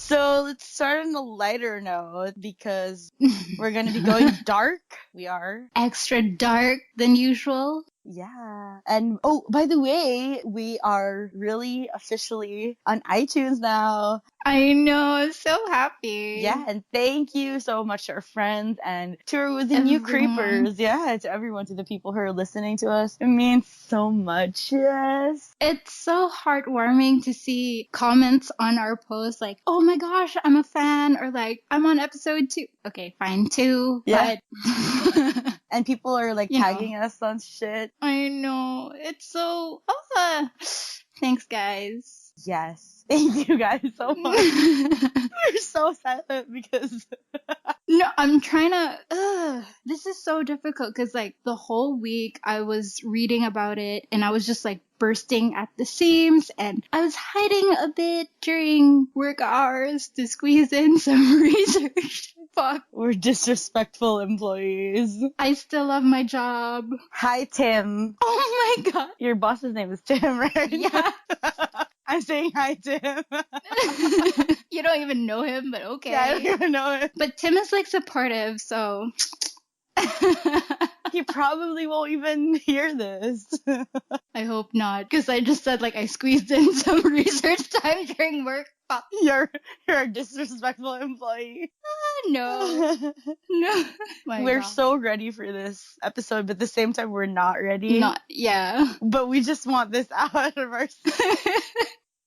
So let's start on a lighter note because we're going to be going dark. We are. Extra dark than usual. Yeah. And oh, by the way, we are really officially on iTunes now. I know. I'm so happy. Yeah. And thank you so much to our friends and to the new creepers. Yeah. To everyone, to the people who are listening to us. It means so much. Yes. It's so heartwarming to see comments on our posts like, oh my gosh, I'm a fan, or like, I'm on episode 2. Okay, fine, 2. Yeah. But and people are like tagging us on shit. I know. It's so... Thanks, guys. Yes. Thank you guys so much. We're so silent because... No, I'm trying to... This is so difficult because like the whole week I was reading about it and I was just like bursting at the seams, and I was hiding a bit during work hours to squeeze in some research. Fuck. We're disrespectful employees. I still love my job. Hi, Tim. Oh my god. Your boss's name is Tim, right? Yeah. I'm saying hi, Tim. You don't even know him, but okay. Yeah, I don't even know him. But Tim is like supportive, so... He probably won't even hear this. I hope not, because I just said like I squeezed in some research time during work. You're a disrespectful employee. No. No. We're so ready for this episode, but at the same time we're not ready. Yeah. But we just want this out of our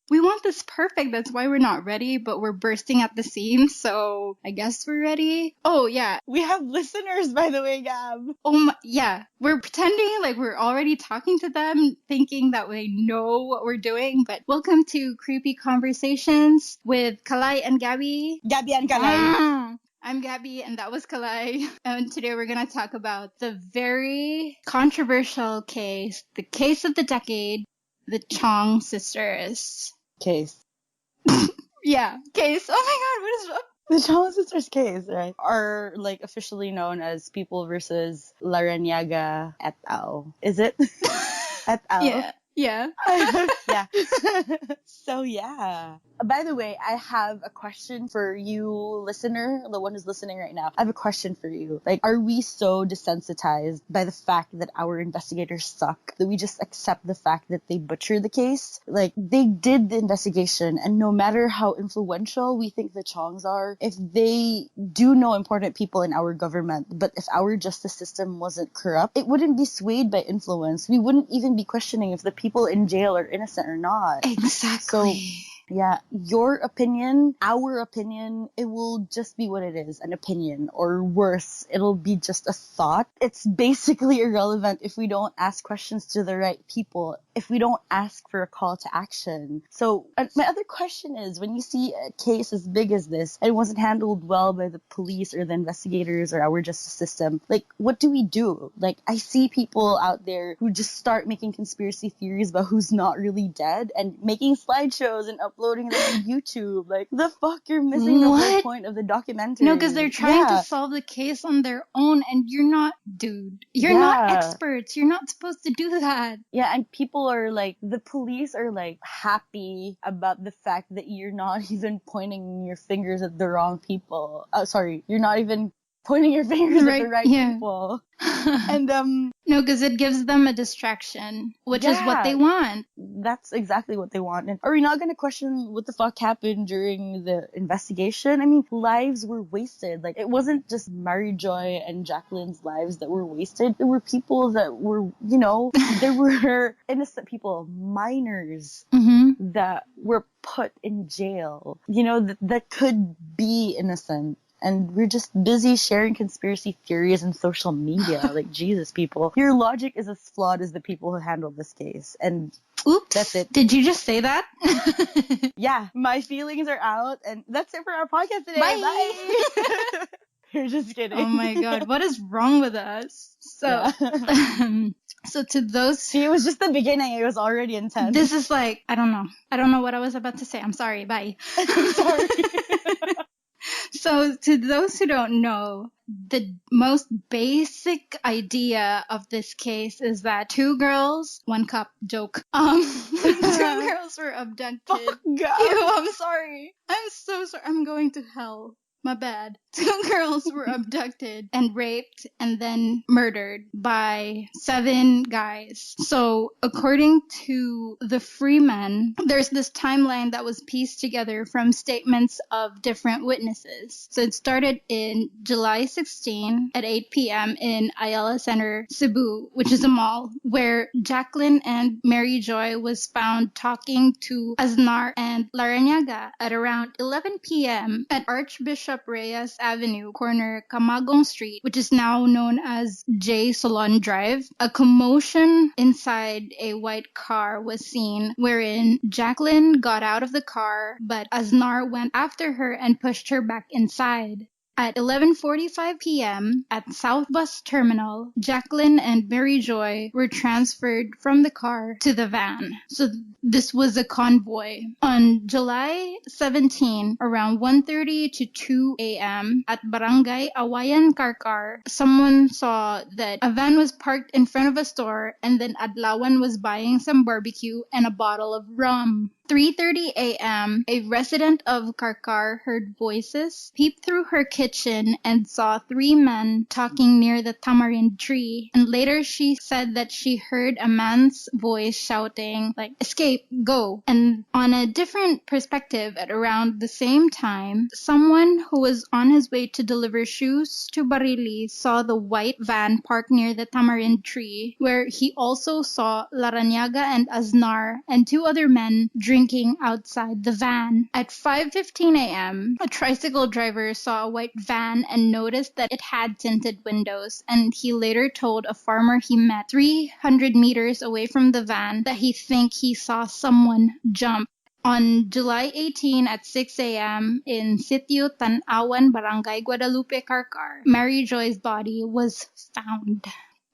We want this perfect. That's why we're not ready, but we're bursting at the seams, so I guess we're ready. Oh, yeah. We have listeners, by the way, Gab. Oh, yeah. We're pretending like we're already talking to them, thinking that we know what we're doing, but welcome to Creepy Conversations with Kalai and Gabby. Gabby and Kalai. I'm Gabby, and that was Kalai. And today we're going to talk about the very controversial case, the case of the decade, the Chiong sisters. Case. Yeah, case. Oh my god, what is wrong? The Chiong sisters case, right? Are like officially known as People versus Larrañaga et al. Is it? Et al. Yeah. Yeah. Yeah. So yeah. By the way, I have a question for you, listener, the one who's listening right now. I have a question for you. Like, are we so desensitized by the fact that our investigators suck that we just accept the fact that they butchered the case? Like, they did the investigation, and no matter how influential we think the Chiongs are, if they do know important people in our government, but if our justice system wasn't corrupt, it wouldn't be swayed by influence. We wouldn't even be questioning if the people in jail are innocent or not. Exactly. So, yeah, your opinion, our opinion, it will just be what it is, an opinion, or worse, it'll be just a thought. It's basically irrelevant if we don't ask questions to the right people, if we don't ask for a call to action. So, my other question is, when you see a case as big as this, and it wasn't handled well by the police or the investigators or our justice system, like, what do we do? Like, I see people out there who just start making conspiracy theories about who's not really dead, and making slideshows and uploading them on YouTube. Like, the fuck, you're missing the whole point of the documentary. No, because they're trying to solve the case on their own, and you're not, dude. You're not experts. You're not supposed to do that. Yeah, and people are like, the police are like happy about the fact that you're not even pointing your fingers at the wrong people. You're not even pointing your fingers at the right people. And no, because it gives them a distraction, which is what they want. That's exactly what they want. And are we not going to question what the fuck happened during the investigation? I mean, lives were wasted. Like, it wasn't just Mary Joy and Jacqueline's lives that were wasted. There were people that were, there were innocent people, minors, that were put in jail, that could be innocent. And we're just busy sharing conspiracy theories on social media. Like, Jesus, people. Your logic is as flawed as the people who handled this case. And oops. That's it. Did you just say that? Yeah, my feelings are out. And that's it for our podcast today. Bye. You're just kidding. Oh my god, what is wrong with us? So, so to those... See, it was just the beginning. It was already intense. This is like, I don't know. I don't know what I was about to say. I'm sorry. Bye. I'm sorry. So, to those who don't know, the most basic idea of this case is that two girls, one cup joke, two girls were abducted. God. Ew, I'm sorry. I'm so sorry. I'm going to hell. My bad. Two girls were abducted and raped and then murdered by 7 guys. So according to the Freeman, there's this timeline that was pieced together from statements of different witnesses. So it started in July 16 at 8 p.m. in Ayala Center, Cebu, which is a mall, where Jacqueline and Mary Joy was found talking to Aznar and Laranaga at around 11 p.m. at Archbishop Reyes Avenue, corner Camagong Street, which is now known as J. Solon Drive. A commotion inside a white car was seen, wherein Jacqueline got out of the car, but Aznar went after her and pushed her back inside. At 11:45 p.m. at South Bus Terminal, Jacqueline and Mary Joy were transferred from the car to the van. So this was a convoy. On July 17, around 1:30 to 2 a.m. at Barangay Awayan Karkar, someone saw that a van was parked in front of a store and then Adlawan was buying some barbecue and a bottle of rum. 3:30 a.m., a resident of Karkar heard voices, peeped through her kitchen, and saw 3 men talking near the tamarind tree. And later she said that she heard a man's voice shouting, like, "Escape, go." And on a different perspective, at around the same time, someone who was on his way to deliver shoes to Barili saw the white van parked near the tamarind tree, where he also saw Laranaga and Aznar and 2 other men drinking outside the van. At 5:15 a.m., a tricycle driver saw a white van and noticed that it had tinted windows, and he later told a farmer he met 300 meters away from the van that he saw someone jump. On July 18 at 6 a.m. in Sitio Tanawan, Barangay Guadalupe, Karkar, Mary Joy's body was found.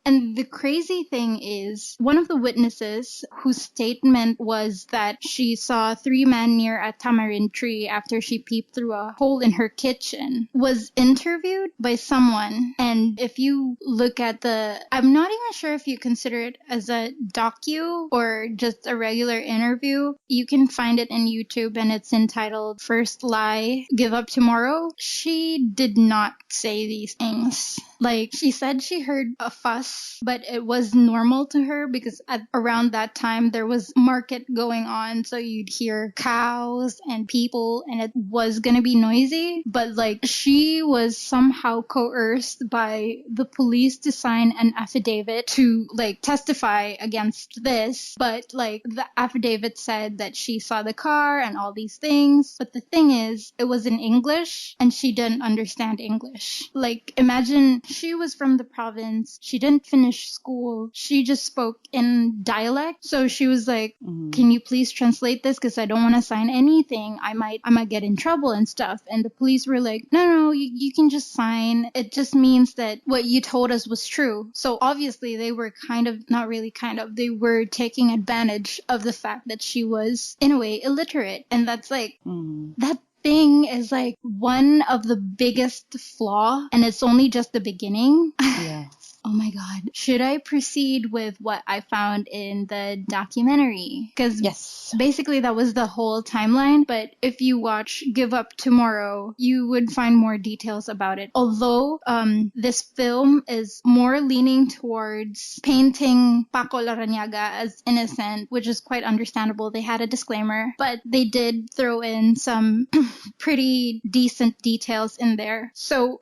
And the crazy thing is, one of the witnesses, whose statement was that she saw 3 men near a tamarind tree after she peeped through a hole in her kitchen, was interviewed by someone. And if you look at I'm not even sure if you consider it as a docu or just a regular interview. You can find it in YouTube and it's entitled "First Lie, Give Up Tomorrow." She did not say these things. Like, she said she heard a fuss, but it was normal to her because around that time there was market going on, so you'd hear cows and people and it was gonna be noisy. But like, she was somehow coerced by the police to sign an affidavit to like testify against this. But like, the affidavit said that she saw the car and all these things. But the thing is, it was in English and she didn't understand English. Like, imagine she was from the province. She didn't finish school. She just spoke in dialect. So she was like, "Can you please translate this? Because I don't want to sign anything. I might get in trouble and stuff." And the police were like, no, you can just sign. It just means that what you told us was true. So obviously they were they were taking advantage of the fact that she was, in a way, illiterate. And that's like, that thing is like one of the biggest flaw, and it's only just the beginning. Yeah. Oh my God. Should I proceed with what I found in the documentary? Because yes, basically that was the whole timeline. But if you watch Give Up Tomorrow, you would find more details about it. Although this film is more leaning towards painting Paco Laranaga as innocent, which is quite understandable. They had a disclaimer, but they did throw in some pretty decent details in there. So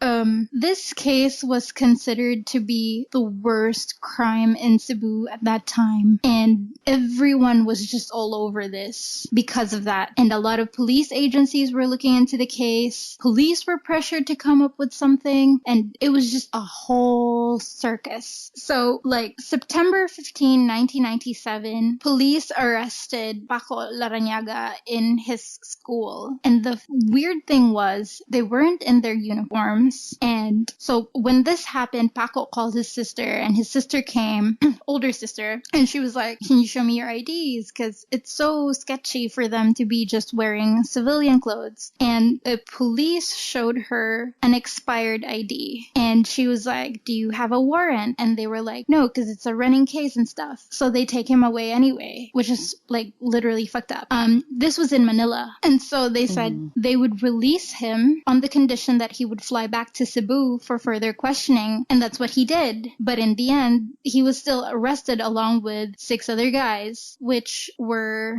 this case was considered to be the worst crime in Cebu at that time, and everyone was just all over this because of that. And a lot of police agencies were looking into the case. Police were pressured to come up with something, and it was just a whole circus. So like, September 15, 1997, police arrested Paco Laranaga in his school. And the weird thing was, they weren't in their uniforms. And so when this happened, Paco called his sister, and his sister came, older sister, and she was like, can you show me your IDs? Because it's so sketchy for them to be just wearing civilian clothes. And the police showed her an expired ID. And she was like, do you have a warrant? And they were like, no, because it's a running case and stuff. So they take him away anyway, which is like literally fucked up. This was in Manila. And so they said they would release him on the condition that he would fly back to Cebu for further questioning. And that's what he did. But in the end, he was still arrested along with 6 other guys, which were,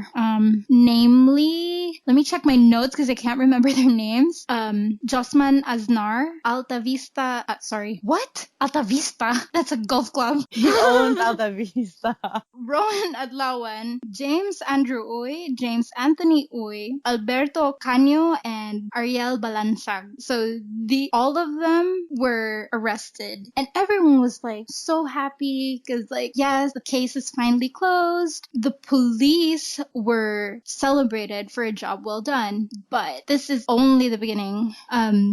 namely, let me check my notes because I can't remember their names. Josman Aznar, Alta Vista, what? Alta Vista? That's a golf club. He owns Alta Vista. Rowan Adlawan, James Andrew Uy, James Anthony Uy, Alberto Canio, and Ariel Balansag. So all of them were arrested, and everyone was like so happy because like, yes, the case is finally closed. The police were celebrated for a job well done, but this is only the beginning.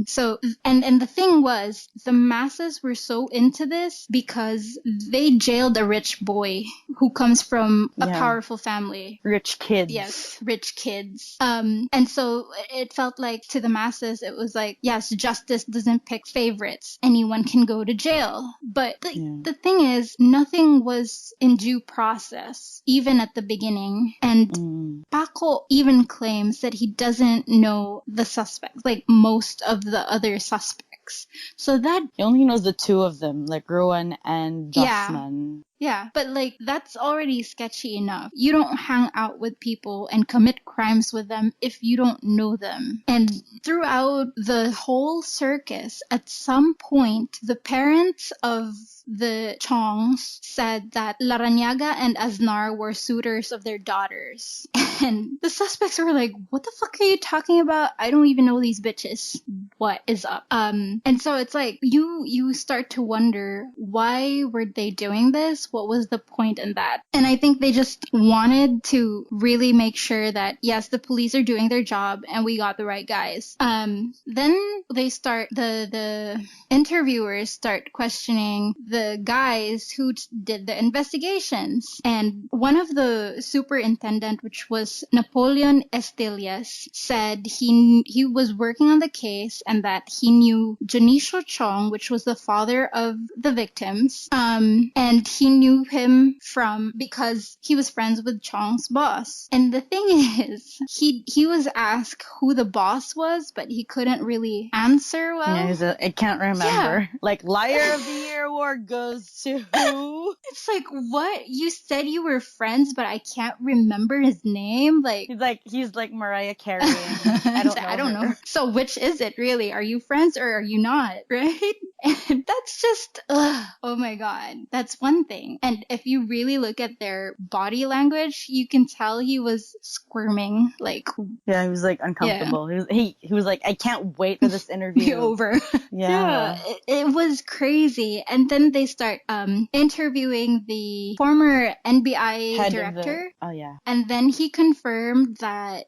So and the thing was, the masses were so into this because they jailed a rich boy who comes from a powerful family. Rich kids. Yes, rich kids. And so it felt like to the masses, it was like, yes, justice doesn't pick favorites. Anyone can go to jail. But the thing is, nothing was in due process, even at the beginning. And Paco even claims that he doesn't know the suspects, like most of the other suspects. So that... He only knows the 2 of them, like Rowan and Josman. Yeah, but like, that's already sketchy enough. You don't hang out with people and commit crimes with them if you don't know them. And throughout the whole circus, at some point, the parents of the Chongs said that Larrañaga and Aznar were suitors of their daughters. And the suspects were like, what the fuck are you talking about? I don't even know these bitches. What is up? And so it's like, you start to wonder, why were they doing this? What was the point in that? And I think they just wanted to really make sure that, yes, the police are doing their job and we got the right guys. Then they start, the interviewers start questioning the guys who did the investigations. And one of the superintendent, which was Napoleon Estelias, said he was working on the case and that he knew Janicio Chong, which was the father of the victims. And he knew him because he was friends with Chong's boss. And the thing is, he was asked who the boss was, but he couldn't really answer well. Yeah, I can't remember. Yeah. Like, Liar of the Year award goes to who? It's like, what? You said you were friends, but I can't remember his name? Like, he's like Mariah Carey. I don't know. So which is it really? Are you friends or are you not? Right? And that's just, oh my God. That's one thing. And if you really look at their body language, you can tell he was squirming. Like, yeah, he was like uncomfortable. Yeah. He was like, I can't wait for this interview. Be over. Yeah. It was crazy. And then they start interviewing the former NBI director. Oh yeah. And then he confirmed that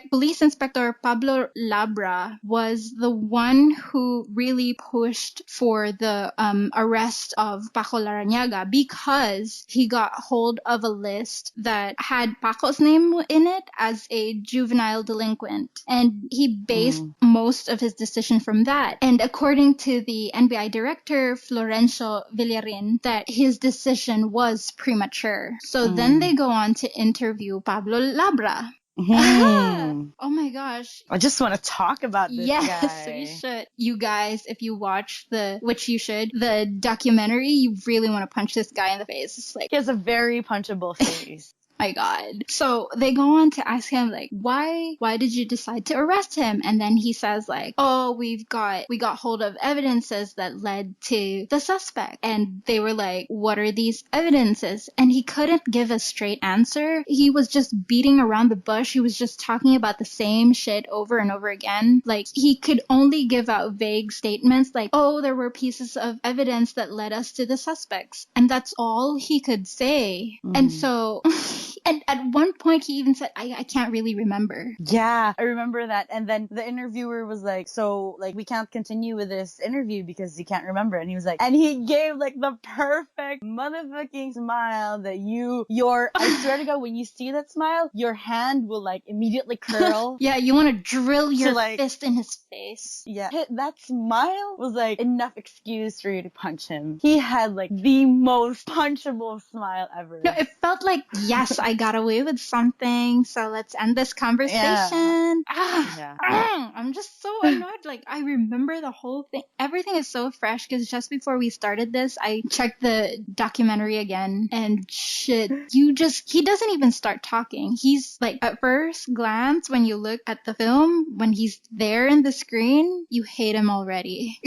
Police Inspector Pablo Labra was the one who really pushed for the arrest of Paco Larrañaga, because he got hold of a list that had Paco's name in it as a juvenile delinquent. And he based most of his decision from that. And according to the NBI director, Florencio Villarin, that his decision was premature. So then they go on to interview Pablo Labra. Oh my gosh. I just want to talk about this guy. Yes, we should. You guys, if you watch which you should, the documentary, you really want to punch this guy in the face. It's like, he has a very punchable face. My God. So they go on to ask him, like, why did you decide to arrest him? And then he says, like, oh, we got hold of evidences that led to the suspect. And they were like, what are these evidences? And he couldn't give a straight answer. He was just beating around the bush. He was just talking about the same shit over and over again. Like, he could only give out vague statements like, oh, there were pieces of evidence that led us to the suspects. And that's all he could say. And so And at one point, he even said, I can't really remember. Yeah, I remember that. And then the interviewer was like, so, like, we can't continue with this interview because you can't remember. And he was like, and he gave, like, the perfect motherfucking smile that I swear to God, when you see that smile, your hand will, like, immediately curl. Yeah, you want to drill your fist in his face. Yeah. That smile was, like, enough excuse for you to punch him. He had, like, the most punchable smile ever. No, it felt like, yes, I got away with something, so let's end this conversation. I'm just so annoyed. Like, I remember the whole thing. Everything is so fresh because just before we started this, I checked the documentary again, and shit, he doesn't even start talking. He's like, at first glance, when you look at the film, when he's there in the screen, you hate him already.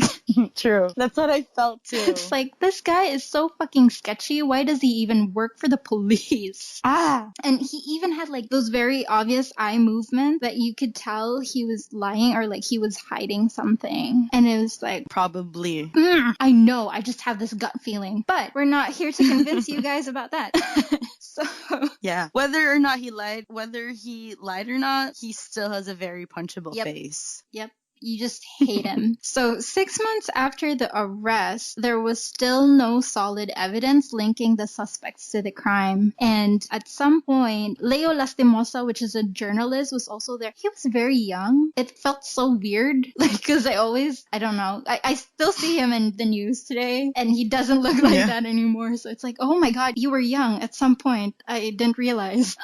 True. That's what I felt too. It's like, this guy is so fucking sketchy. Why does he even work for the police? And he even had like those very obvious eye movements that you could tell he was lying or like he was hiding something. And it was like, probably. I know, I just have this gut feeling. But we're not here to convince you guys about that. So yeah, whether or not he lied or not, he still has a very punchable face. Yep. You just hate him. So 6 months after the arrest, there was still no solid evidence linking the suspects to the crime. And at some point, Leo Lastimosa, which is a journalist, was also there. He was very young. It felt so weird. Like, because I don't know. I still see him in the news today, and he doesn't look like that anymore. So it's like, oh my God, you were young at some point. I didn't realize.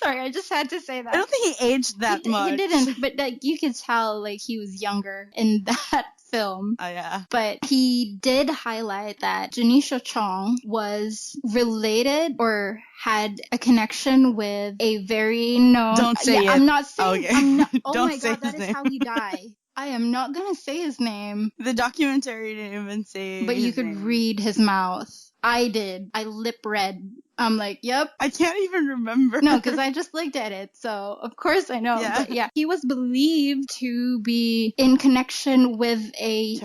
Sorry, I just had to say that. I don't think he aged that much. He didn't, but like you could tell like he was younger in that film. Oh yeah. But he did highlight that Janisha Chiong was related or had a connection with a very known... Don't say it. I'm not saying... Okay. I'm not, oh Don't my say God, that his is name. how he died. I am not gonna say his name. The documentary didn't even say But you his could name. read his mouth. I did. I lip read. I'm like, yep. I can't even remember. No, because I just looked at it, so of course I know. Yeah. But yeah, he was believed to be in connection with a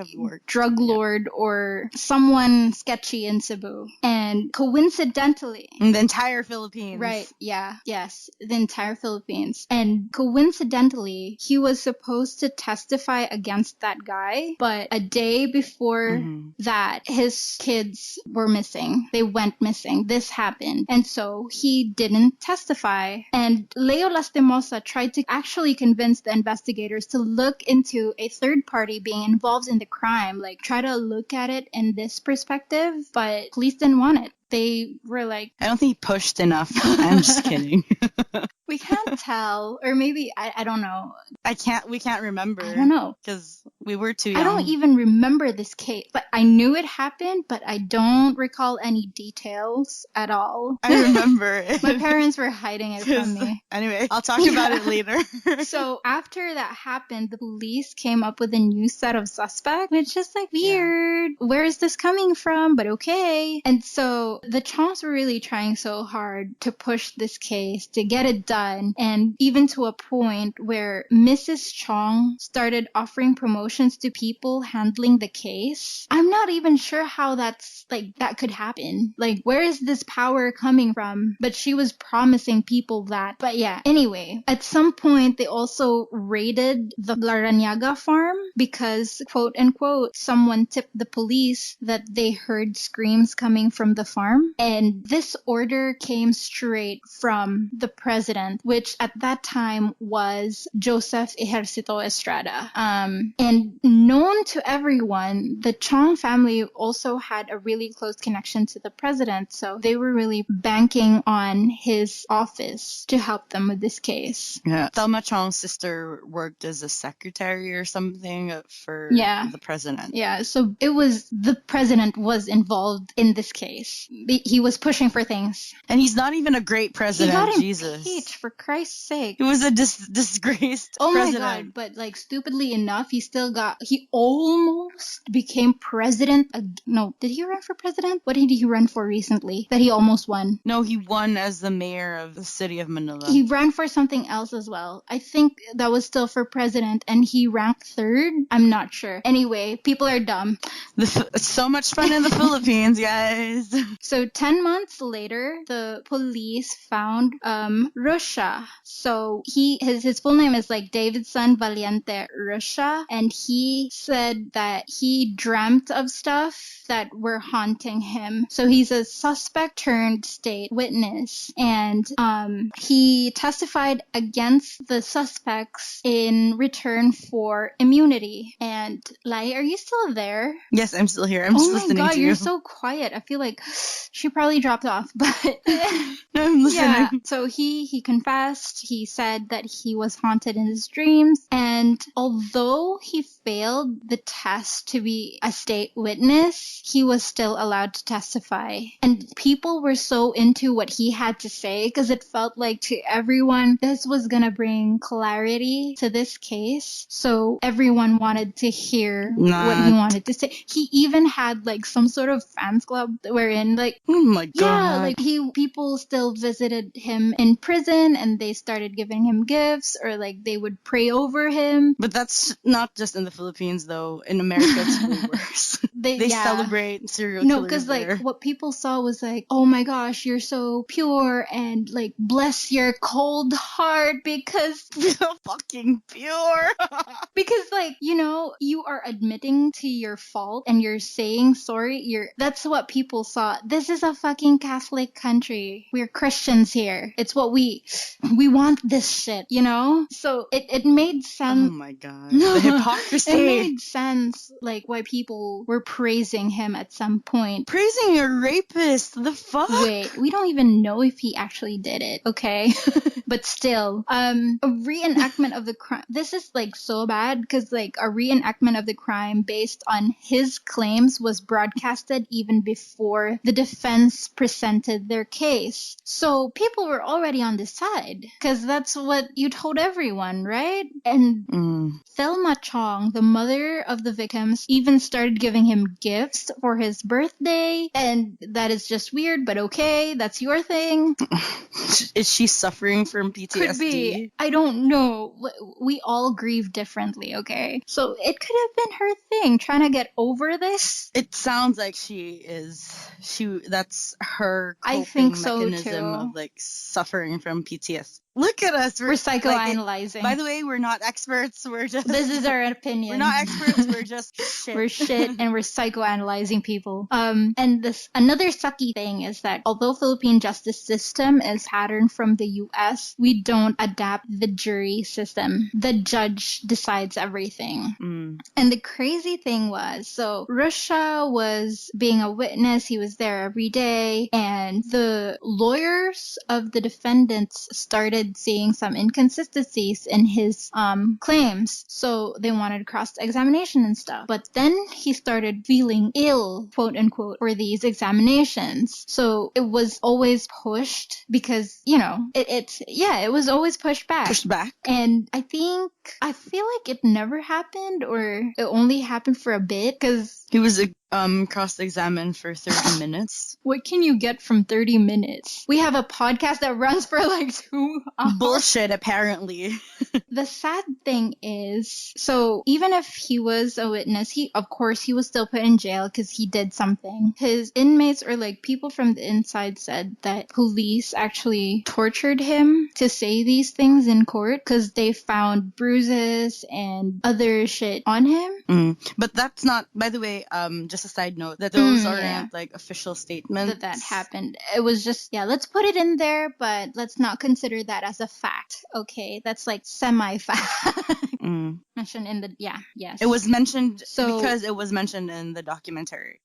drug lord or someone sketchy in Cebu. And coincidentally... In the entire Philippines. Right, yeah, yes, the entire Philippines. And coincidentally, he was supposed to testify against that guy, but a day before that, his kids were missing. They went missing. This happened. And so he didn't testify. And Leo Lastimosa tried to actually convince the investigators to look into a third party being involved in the crime, like try to look at it in this perspective, but police didn't want it. They were like... I don't think he pushed enough. I'm just kidding. We can't tell. Or maybe, I don't know. We can't remember. I don't know. Because we were too young. I don't even remember this case. But I knew it happened, but I don't recall any details at all. I remember it. My parents were hiding it from me. Anyway, I'll talk about it later. So after that happened, the police came up with a new set of suspects, which is like weird. Yeah. Where is this coming from? But okay. And so the Chongs were really trying so hard to push this case, to get it done, and even to a point where Mrs. Chiong started offering promotions to people handling the case. I'm not even sure how that could happen. Like, where is this power coming from? But she was promising people that. But yeah, anyway, at some point, they also raided the Laranaga farm because, quote unquote, someone tipped the police that they heard screams coming from the farm. And this order came straight from the president, which at that time was Joseph Ejercito Estrada. And known to everyone, the Chiong family also had a really close connection to the president. So they were really banking on his office to help them with this case. Yeah. Thelma Chong's sister worked as a secretary or something for the president. Yeah. So it was the president was involved in this case. He was pushing for things. And he's not even a great president. He got Jesus. impeached, for Christ's sake. He was a disgraced president. Oh my God. But like stupidly enough, he almost became president. No, did he run for president? What did he run for recently that he almost won? No, he won as the mayor of the city of Manila. He ran for something else as well. I think that was still for president, and he ranked third I'm not sure. Anyway, people are dumb. So much fun in the Philippines, guys. So 10 months later, the police found Rusia. So his full name is like Davidson Valiente Rusia, and he said that he dreamt of stuff that were haunting him. So he's a suspect turned state witness, and he testified against the suspects in return for immunity. And Lai, are you still there? Yes, I'm still here. I'm just listening to you. Oh my god, you're so quiet. I feel like she probably dropped off, but I'm listening. Yeah. So he confessed. He said that he was haunted in his dreams, and although he failed the test to be a state witness, he was still allowed to testify. And people were so into what he had to say because it felt like to everyone this was gonna bring clarity to this case. So everyone wanted to hear what he wanted to say. He even had like some sort of fans club wherein like, oh my god, yeah, like people still visited him in prison and they started giving him gifts, or like they would pray over him. But that's not just in the Philippines though. In America it's way worse. They celebrate serial killers. No, because like what people saw was like, oh my gosh, you're so pure, and like bless your cold heart because fucking pure. Because like, you know, you are admitting to your fault and you're saying sorry. That's what people saw. This is a fucking Catholic country. We're Christians here. It's what we want this shit, you know? So it made sense. Oh my god. The hypocrisy. It made sense like why people were praising him at some point. Praising a rapist? The fuck? Wait, we don't even know if he actually did it, okay? But still, a reenactment of the crime. This is like so bad because like a reenactment of the crime based on his claims was broadcasted even before the defense presented their case. So people were already on this side because that's what you told everyone, right? And Thelma Chong, the mother of the victims, even started giving him gifts for his birthday, and that is just weird, but okay, that's your thing. Is she suffering from PTSD? Could be. I don't know. We all grieve differently, okay? So it could have been her thing, trying to get over this. It sounds like she is. That's her coping I think so mechanism too. of like suffering from PTSD. Look at us. We're psychoanalyzing. By the way, we're not experts. This is our opinion. We're not experts. We're just shit. We're shit and we're psychoanalyzing people. And this another sucky thing is that although Philippine justice system is patterned from the US, we don't adapt the jury system. The judge decides everything. And the crazy thing was, so Russia was being a witness. He was there every day, and the lawyers of the defendants started seeing some inconsistencies in his claims, so they wanted cross-examination and stuff. But then he started feeling ill, quote unquote, for these examinations. So it was always pushed because, you know, it was always pushed back. And I feel like it never happened, or it only happened for a bit, because he was cross-examined for 30 minutes. What can you get from 30 minutes? We have a podcast that runs for like 2 hours. Bullshit, apparently. The sad thing is, so even if he was a witness, of course he was still put in jail because he did something. His inmates, or like people from the inside, said that police actually tortured him to say these things in court because they found bruises and other shit on him. But that's not, by the way, just a side note, that those aren't like official statements. That happened. It was just, let's put it in there, but let's not consider that as a fact. Okay, that's like semi-fact. Mentioned in the, yes. It was mentioned because it was mentioned in the documentary.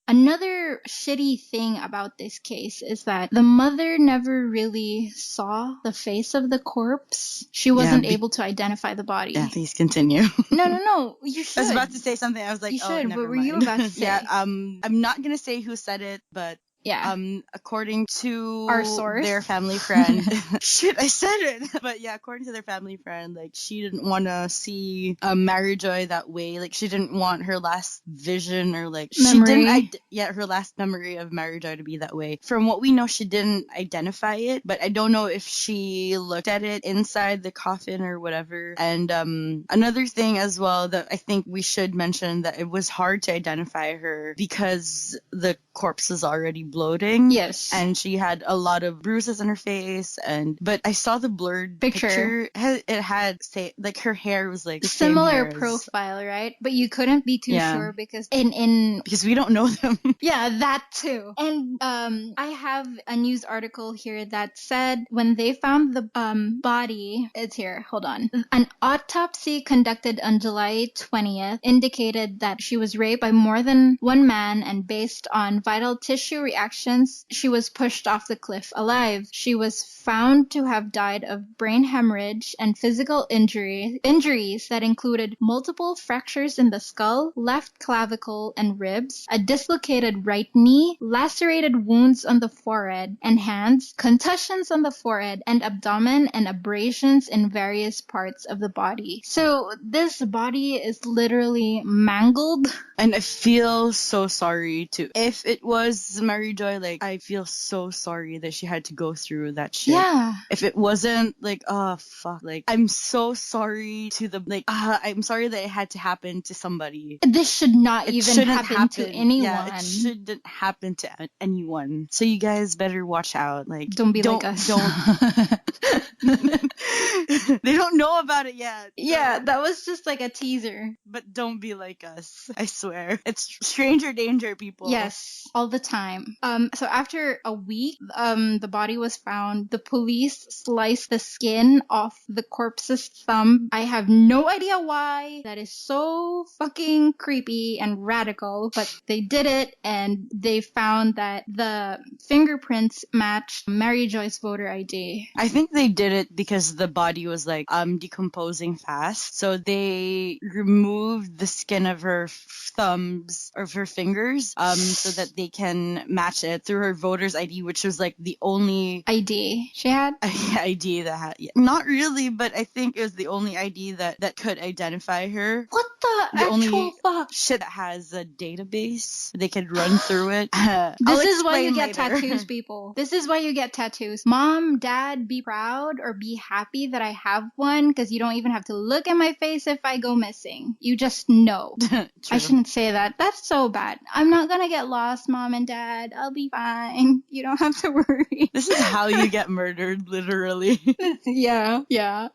Another shitty thing about this case is that the mother never really saw the face of the corpse. She wasn't able to identify the body. Yeah, please continue. No, you should. I was about to say something. I was like, you should. Never what were mind. you about to say? I'm not gonna say who said it, but Yeah. According to Our source. their family friend. Shit, I said it. But yeah, according to their family friend, like, she didn't want to see Mary Joy that way. Like, she didn't want her last vision or like Memory. her last memory of Mary Joy to be that way. From what we know, she didn't identify it, but I don't know if she looked at it inside the coffin or whatever. And another thing as well that I think we should mention, that it was hard to identify her because the corpse was already bloating. Yes. And she had a lot of bruises on her face, but I saw the blurred picture. It had like her hair was like the similar profile, right? But you couldn't be too sure because because we don't know them. Yeah, that too. And I have a news article here that said when they found the body, it's here, hold on. An autopsy conducted on July 20th indicated that she was raped by more than one man, and based on vital tissue reactions, she was pushed off the cliff alive. She was found to have died of brain hemorrhage and physical injuries that included multiple fractures in the skull, left clavicle and ribs, a dislocated right knee, lacerated wounds on the forehead and hands, contusions on the forehead and abdomen, and abrasions in various parts of the body. So this body is literally mangled. And I feel so sorry if it was Mary Joy, like, I feel so sorry that she had to go through that shit. Yeah. If it wasn't, like, oh, fuck. Like, I'm so sorry I'm sorry that it had to happen to somebody. This should not even happen to anyone. Yeah, it shouldn't happen to anyone. So you guys better watch out. Like, don't be like us. They don't know about it yet. Yeah, that was just like a teaser. But don't be like us. I swear. It's stranger danger, people. Yes, all the time. So after a week, the body was found. The police sliced the skin off the corpse's thumb. I have no idea why. That is so fucking creepy and radical, but they did it, and they found that the fingerprints matched Mary Joy's voter ID. I think they did it because the body was like decomposing fast, so they removed the skin of her thumbs or her fingers so that they can match it through her voter's ID, which was like the only ID she had. ID that had, not really, but I think it was the only ID that could identify her. What the actual only fuck? Shit that has a database they could run through it. This is why you get tattoos, people. This is why you get tattoos. Mom, Dad, be proud or be happy that I have one, because you don't even have to look at my face if I go missing. You just know. I shouldn't say that. That's so bad. I'm not gonna get lost, Mom and Dad. I'll be fine. You don't have to worry. This is how you get murdered, literally. Yeah.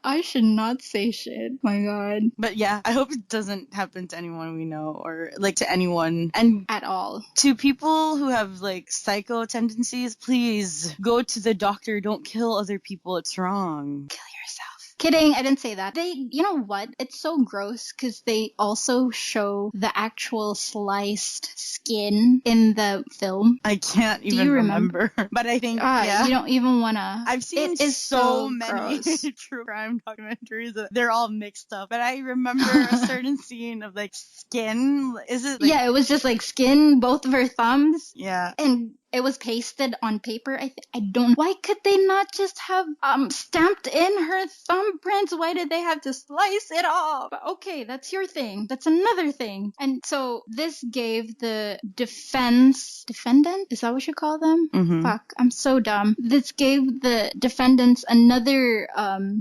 I should not say shit. My God. But yeah, I hope it doesn't happen to anyone we know, or like to anyone. And at all. To people who have like psycho tendencies, please go to the doctor. Don't kill other people. It's wrong. Kill yourself. Kidding, I didn't say that. You know what? It's so gross because they also show the actual sliced skin in the film. I can't even remember. But I think, you don't even want to. I've seen so many true crime documentaries. They're all mixed up. But I remember a certain scene of like skin. Is it? Like, yeah, it was just like skin, both of her thumbs. Yeah. And it was pasted on paper. I don't. Why could they not just have stamped in her thumbprints? Why did they have to slice it off? But okay, that's your thing. That's another thing. And so this gave the defendant? Is that what you call them? Mm-hmm. Fuck, I'm so dumb. This gave the defendants another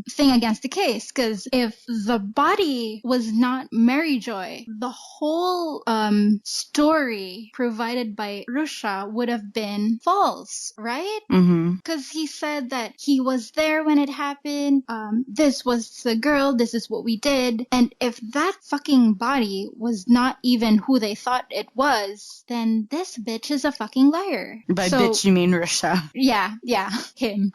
thing against the case, because if the body was not Mary Joy, the whole story provided by Rusia would have been false, right? Mm-hmm. Because he said that he was there when it happened. This was the girl. This is what we did. And if that fucking body was not even who they thought it was, then this bitch is a fucking liar. By bitch, you mean Russia? Yeah, him.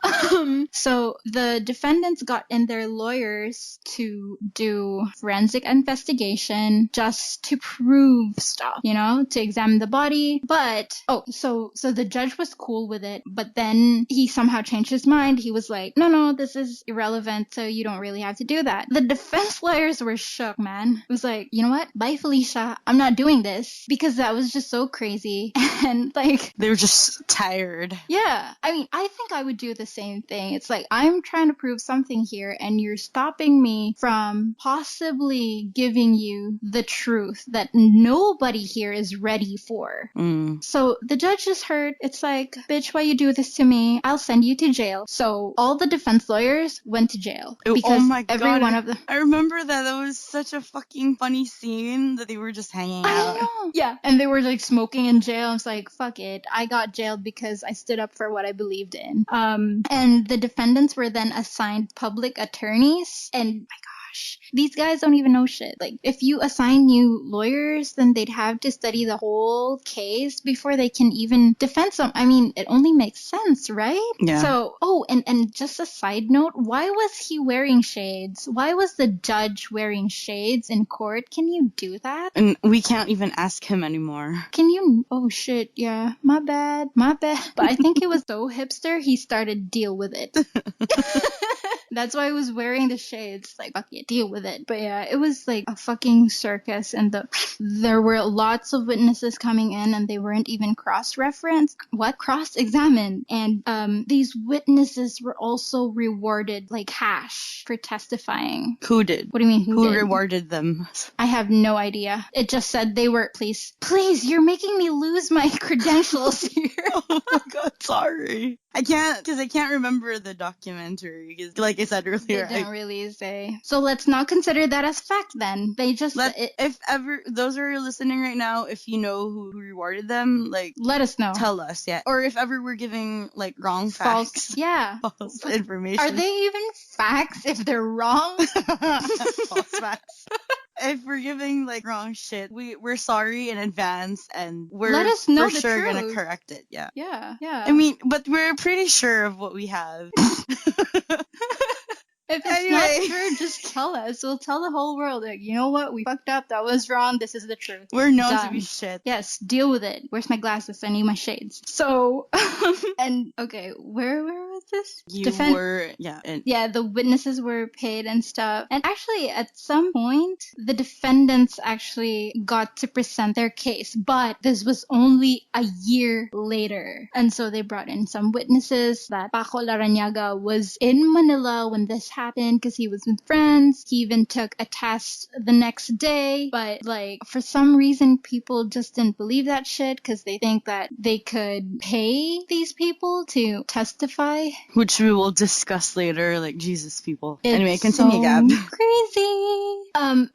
So the defendants got in their lawyers to do forensic investigation just to prove stuff, to examine the body. But, so the judge was cool with it, but then he somehow changed his mind. He was like, no, this is irrelevant, so you don't really have to do that. The defense lawyers were shook, man. It was like, you know what? Bye, Felicia. I'm not doing this, because that was just so crazy. And like, they were just tired. Yeah. I mean, I think I would do the same thing. It's like, I'm trying to prove something here, and you're stopping me from possibly giving you the truth that nobody here is ready for. So the judge is hurt. It's like, bitch, why you do this to me? I'll send you to jail. So all the defense lawyers went to jail. Because oh my every God, one of them. I remember that. That was such a fucking funny scene that they were just hanging out. I know. Yeah. And they were like smoking in jail. I was like, fuck it. I got jailed because I stood up for what I believed in. And the defendants were then assigned public attorneys. And my gosh, these guys don't even know shit. Like, if you assign new lawyers, then they'd have to study the whole case before they can even defend some. I mean, it only makes sense, right? Yeah. So, and just a side note, why was he wearing shades? Why was the judge wearing shades in court? Can you do that? And we can't even ask him anymore. Can you? Oh shit, yeah. My bad. But I think it was so hipster, he started deal with it. That's why I was wearing the shades. Like, fuck it, deal with it. But yeah, it was like a fucking circus, and there were lots of witnesses coming in, and they weren't even cross-examined. And these witnesses were also rewarded like cash for testifying. Who did? What do you mean? Who did? Rewarded them? I have no idea. It just said they were, please, you're making me lose my credentials here. Oh my God, sorry. I can't remember the documentary. Because, like I said earlier, they didn't really say. So let's not consider that as fact then. They just if ever those who are listening right now, if you know who rewarded them, like, let us know. Tell us, yeah. Or if ever we're giving like wrong facts, false information. Are they even facts if they're wrong? False facts. If we're giving like wrong shit, we're sorry in advance, and we're let us know for sure gonna correct it. Yeah. I mean, but we're pretty sure of what we have. If it's not true, just tell us. We'll tell the whole world, like, you know what? We fucked up. That was wrong. This is the truth. We're known to be shit. Yes, deal with it. Where's my glasses? I need my shades. So, and okay, where was this? The witnesses were paid and stuff. And actually, at some point, the defendants actually got to present their case, but this was only a year later. And so they brought in some witnesses that Paco Larrañaga was in Manila when this happened because he was with friends. He even took a test the next day, but like for some reason people just didn't believe that shit because they think that they could pay these people to testify, which we will discuss later. Like, Jesus, people. Anyway, continue, so Gab. Crazy.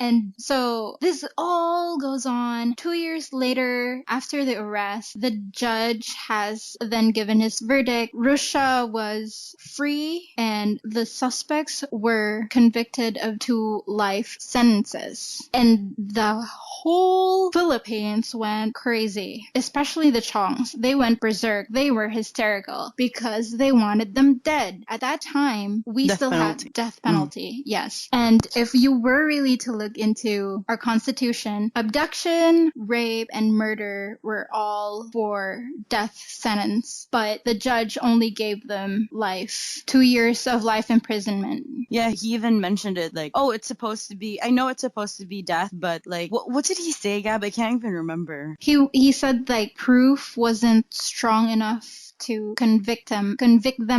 And so this all goes on. 2 years later, after the arrest, the judge has then given his verdict. Rusia was free, and the suspects were convicted of 2 life sentences. And the whole Philippines went crazy, especially the Chiongs. They went berserk. They were hysterical because they wanted them dead. At that time, we still had death penalty. Yes. And if you were really to look into our constitution, abduction, rape, and murder were all for death sentence, but the judge only gave them life, 2 years of life imprisonment. Yeah, he even mentioned it, like, oh, it's supposed to be, I know it's supposed to be death, but like, what did he say, Gab? I can't even remember. He said like proof wasn't strong enough to convict them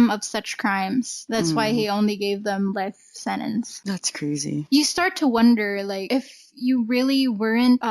of such crimes. That's why he only gave them life sentence. That's crazy. You start to wonder, like, if you really weren't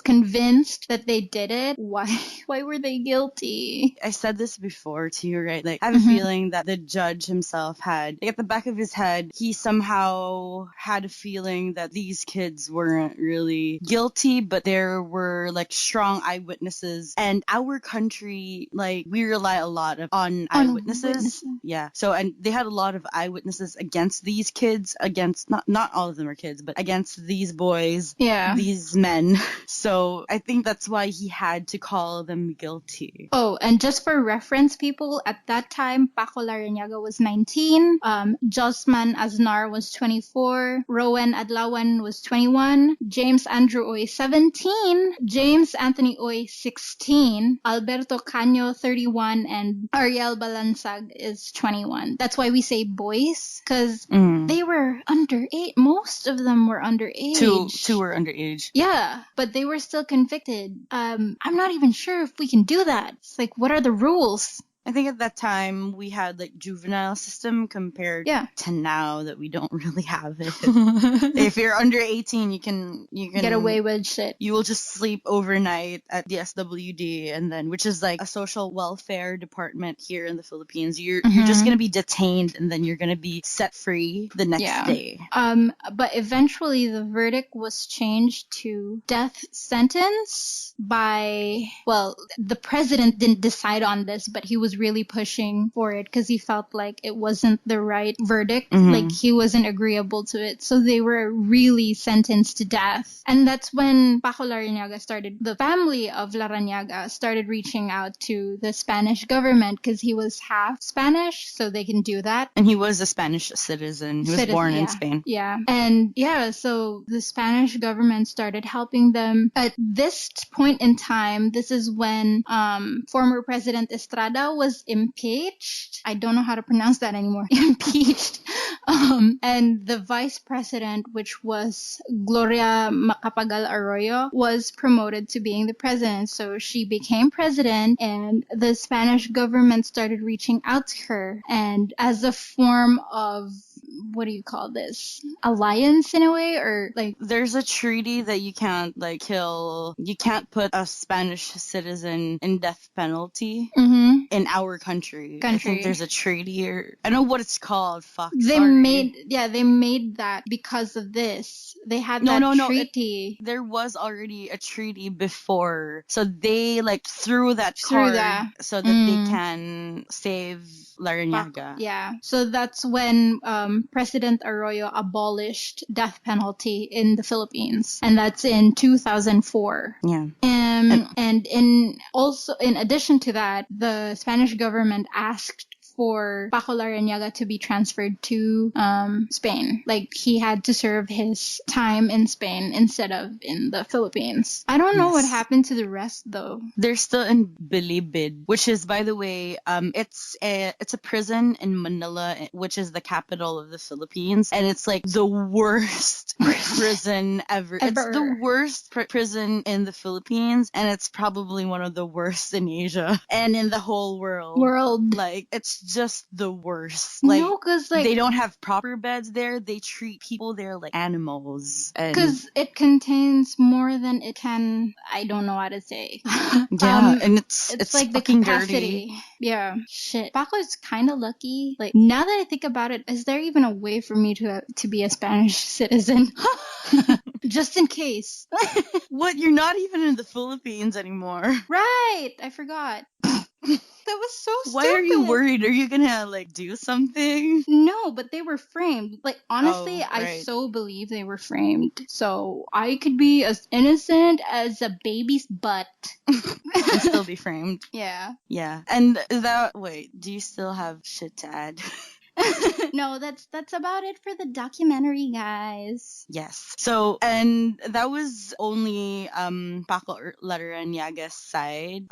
convinced that they did it, why were they guilty? I said this before to you, right? Like, I have a feeling that the judge himself had, like, at the back of his head, he somehow had a feeling that these kids weren't really guilty, but there were like strong eyewitnesses, and our country, like, we rely a lot on eyewitnesses. Yeah. So, and they had a lot of eyewitnesses against these kids, against not all of them are kids, but against these these boys, Yeah. these men. So I think that's why he had to call them guilty. Oh, and just for reference, people, at that time, Paco Larrañaga was 19, Josman Aznar was 24, Rowan Adlawan was 21, James Andrew Oy 17, James Anthony Oy 16, Alberto Caño 31, and Ariel Balansag is 21. That's why we say boys, because they were underage. Most of them were underage. Two were underage. Yeah, but they were still convicted. I'm not even sure if we can do that. It's like, what are the rules? I think at that time we had like juvenile system compared to now that we don't really have it. If you're under 18, you can get away with shit. You will just sleep overnight at the SWD, and then, which is like a social welfare department here in the Philippines. You're just gonna be detained, and then you're gonna be set free the next day. But eventually the verdict was changed to death sentence by, well, the president didn't decide on this, but he was really pushing for it because he felt like it wasn't the right verdict. Like, he wasn't agreeable to it. So they were really sentenced to death. And that's when Paco Larrañaga started, the family of Larrañaga started reaching out to the Spanish government because he was half Spanish, so they can do that. And he was a Spanish citizen. He was born in Spain. Yeah. And so the Spanish government started helping them. At this point in time, this is when former President Estrada was impeached. I don't know how to pronounce that anymore. Impeached. And the vice president, which was Gloria Macapagal Arroyo, was promoted to being the president. So she became president, and the Spanish government started reaching out to her. And as a form of, what do you call this? Alliance in a way, or like, there's a treaty that you can't like kill. You can't put a Spanish citizen in death penalty in our country. I think there's a treaty, or I don't know what it's called. They made that because of this. They had treaty. There was already a treaty before, so they like threw that card so that they can save Larrañaga. Yeah. So that's when President Arroyo abolished death penalty in the Philippines, and that's in 2004. Yeah. And in addition to that, the Spanish government asked for Paco Larrañaga to be transferred to Spain. Like, he had to serve his time in Spain instead of in the Philippines. I don't know what happened to the rest, though. They're still in Bilibid, which is, by the way, it's a prison in Manila, which is the capital of the Philippines, and it's like the worst prison ever. It's the worst prison in the Philippines, and it's probably one of the worst in Asia and in the whole world. Like, it's just the worst. Like, no, because like, they don't have proper beds there. They treat people there like animals. Because it contains more than it can. I don't know how to say. And it's like the capacity. Dirty. Yeah, shit. Paco is kind of lucky. Like, now that I think about it, is there even a way for me to be a Spanish citizen? Just in case. What? You're not even in the Philippines anymore. Right. I forgot. That was so stupid. Why are you worried? Are you gonna like do something? No, but they were framed. Like, honestly, I so believe they were framed. So I could be as innocent as a baby's butt. And still be framed. Yeah. Yeah. And do you still have shit to add? No, that's about it for the documentary, guys. Yes. So, and that was only Paco Larrañaga's side.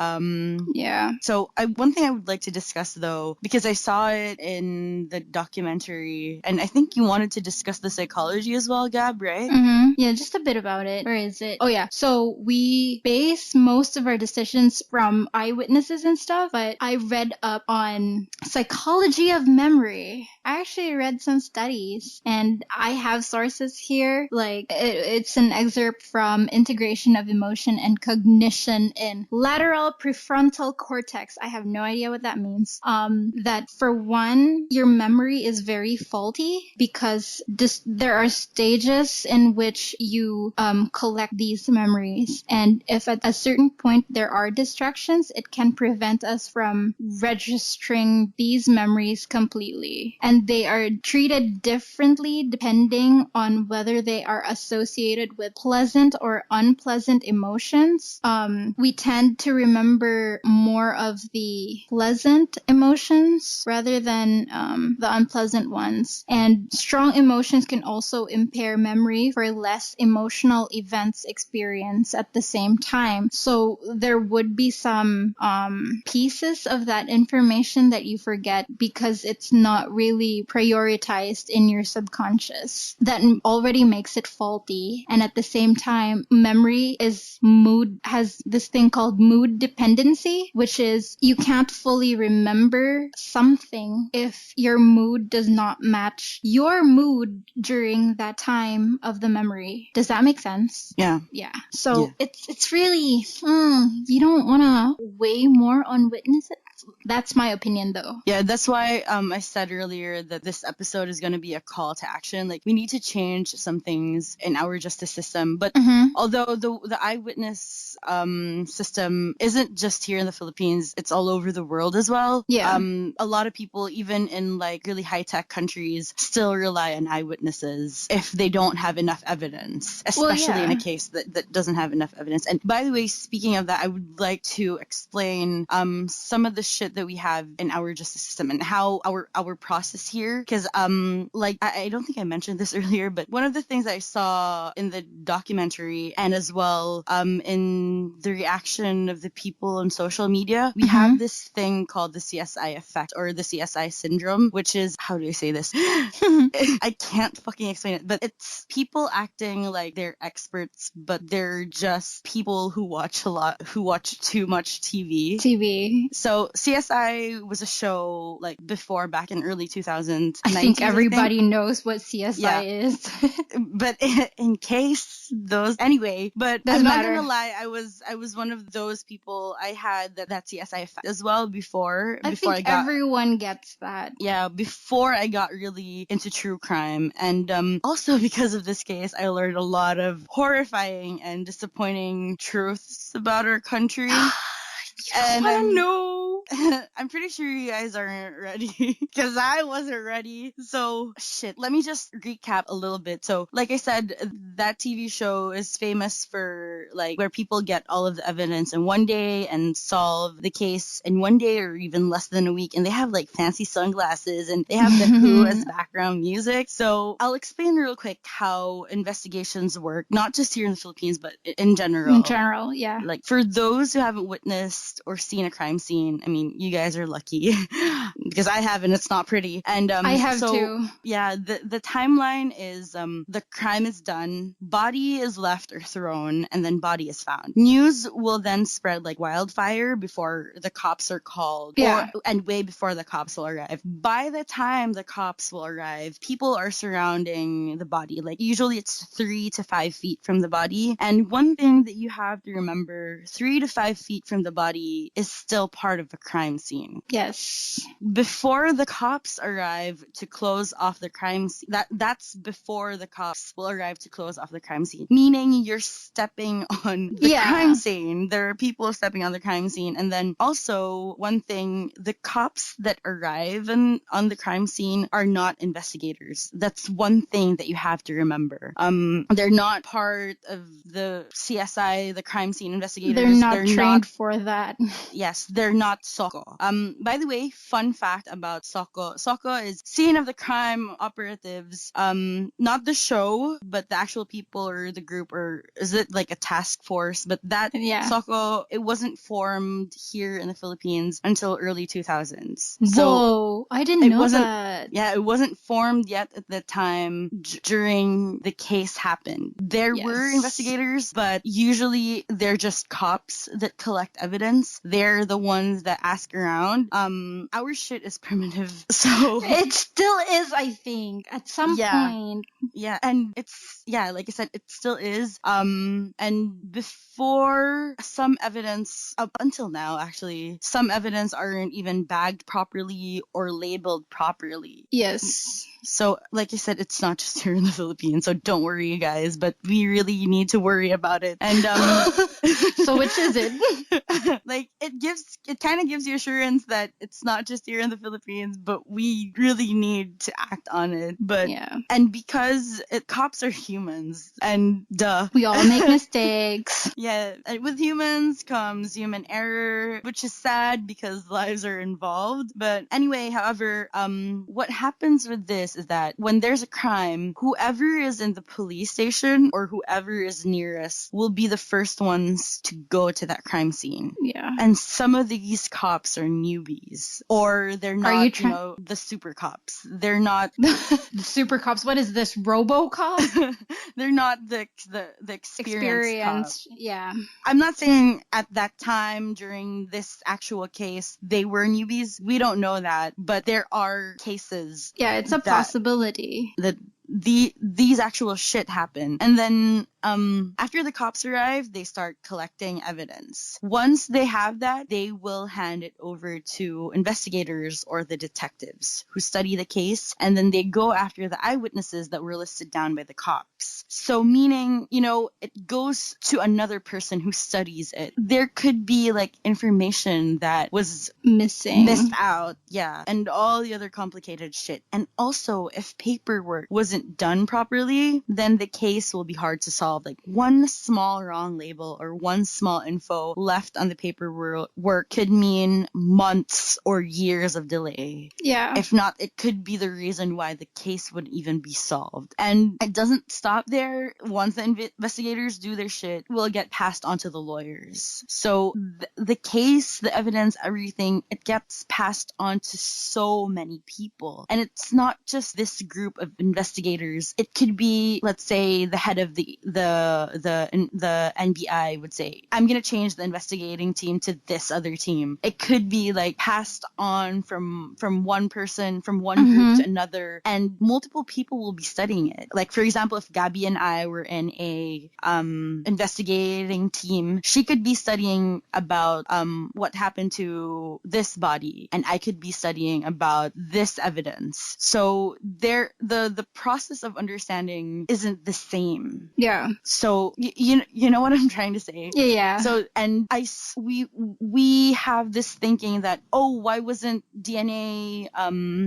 Yeah. So, one thing I would like to discuss, though, because I saw it in the documentary, and I think you wanted to discuss the psychology as well, Gab, right? Yeah, just a bit about it. Where is it? Oh, yeah. So we base most of our decisions from eyewitnesses and stuff, but I read up on psychology of memory. I actually read some studies, and I have sources here. Like, it's an excerpt from Integration of Emotion and Cognition in Lateral Prefrontal Cortex. I have no idea what that means. That for one, your memory is very faulty because there are stages in which you collect these memories, and if at a certain point there are distractions, it can prevent us from registering these memories completely. And they are treated differently depending on whether they are associated with pleasant or unpleasant emotions. We tend to remember more of the pleasant emotions rather than the unpleasant ones. And strong emotions can also impair memory for less emotional events experienced at the same time. So there would be some pieces of that information that you forget because it's not really prioritized in your subconscious. That already makes it faulty. And at the same time, memory has this thing called mood dependency, which is you can't fully remember something if your mood does not match your mood during that time of the memory. Does that make sense? Yeah. Yeah. So it's really, you don't want to weigh more on witnesses. That's my opinion, though. Yeah, that's why I said earlier that this episode is going to be a call to action. Like, we need to change some things in our justice system. But although the eyewitness system isn't just here in the Philippines, it's all over the world as well. Yeah. A lot of people, even in like really high-tech countries, still rely on eyewitnesses if they don't have enough evidence, especially in a case that doesn't have enough evidence. And by the way, speaking of that, I would like to explain some of the shit that we have in our justice system and how our process here, because like I don't think I mentioned this earlier, but one of the things I saw in the documentary and as well in the reaction of the people on social media, we have this thing called the CSI effect or the CSI syndrome, which is, how do I say this? I can't fucking explain it, but it's people acting like they're experts, but they're just people who watch too much TV. So CSI was a show like before, back in early 2000s. I think everybody knows what CSI is. But in case those, anyway, but Doesn't I'm not matter. gonna lie, I was one of those people. I had that CSI effect as well before I think I got, everyone gets that. yeah, before I got really into true crime. And also because of this case, I learned a lot of horrifying and disappointing truths about our country. And I know. I'm pretty sure you guys aren't ready because I wasn't ready. So shit, let me just recap a little bit. So like I said, that TV show is famous for like where people get all of the evidence in one day and solve the case in one day or even less than a week. And they have like fancy sunglasses and they have the Who as background music. So I'll explain real quick how investigations work, not just here in the Philippines, but in general. In general, yeah. Like for those who haven't witnessed or seen a crime scene, I mean, you guys are lucky because I haven't. It's not pretty. And I have too. Yeah, the timeline is the crime is done, body is left or thrown, and then body is found. News will then spread like wildfire before the cops are called, and way before the cops will arrive. By the time the cops will arrive, people are surrounding the body. Like usually it's 3 to 5 feet from the body. And one thing that you have to remember, 3 to 5 feet from the body is still part of the crime scene. Yes. Before the cops arrive to close off the crime scene, that's before the cops will arrive to close off the crime scene. Meaning you're stepping on the crime scene. There are people stepping on the crime scene. And then also one thing, the cops that arrive on the crime scene are not investigators. That's one thing that you have to remember. They're not part of the CSI, the crime scene investigators. They're not trained for that. Yes, they're not SOCO. By the way, fun fact about SOCO. SOCO is Scene of the Crime Operatives. Not the show, but the actual people or the group, or is it like a task force? But that SOCO, it wasn't formed here in the Philippines until early 2000s. Whoa, I didn't know that. Yeah, it wasn't formed yet at the time during the case happened. There were investigators, but usually they're just cops that collect evidence. They're the ones that ask around. Our shit is primitive, so it still is, I think, at some point. Yeah, and it's like I said, it still is. And before, some evidence up until now, actually, some evidence aren't even bagged properly or labeled properly. Yes. So, like I said, it's not just here in the Philippines, so don't worry, you guys, but we really need to worry about it. And so which is it? Like, it kind of of gives you assurance that it's not just here in the Philippines, but we really need to act on it. But and because cops are humans, and we all make mistakes. Yeah, and with humans comes human error, which is sad because lives are involved. But anyway, however, what happens with this is that when there's a crime, whoever is in the police station or whoever is nearest will be the first ones to go to that crime scene. Yeah. And some of these cops are newbies, or they're not, the super cops. They're not the super cops. What is this, RoboCop? They're not the experienced cops. Yeah. I'm not saying at that time during this actual case they were newbies. We don't know that, but there are cases. Yeah, it's a possibility that these actual shit happen. And then after the cops arrive, they start collecting evidence. Once they have that, they will hand it over to investigators or the detectives who study the case, and then they go after the eyewitnesses that were listed down by the cops. So meaning, it goes to another person who studies it. There could be like information that was missed out, and all the other complicated shit. And also, if paperwork wasn't done properly, then the case will be hard to solve. Like one small wrong label or one small info left on the paperwork could mean months or years of delay. Yeah. If not, it could be the reason why the case wouldn't even be solved. And it doesn't stop there. Once the investigators do their shit, it will get passed on to the lawyers. So the case, the evidence, everything, it gets passed on to so many people. And it's not just this group of investigators. It could be, let's say, the head of the NBI would say, I'm going to change the investigating team to this other team. It could be like passed on from one person, from one group to another, and multiple people will be studying it. Like, for example, if Gabby and I were in a investigating team, she could be studying about what happened to this body, and I could be studying about this evidence. So the process of understanding isn't the same. Yeah. So you know what I'm trying to say? Yeah. So we have this thinking that, why wasn't DNA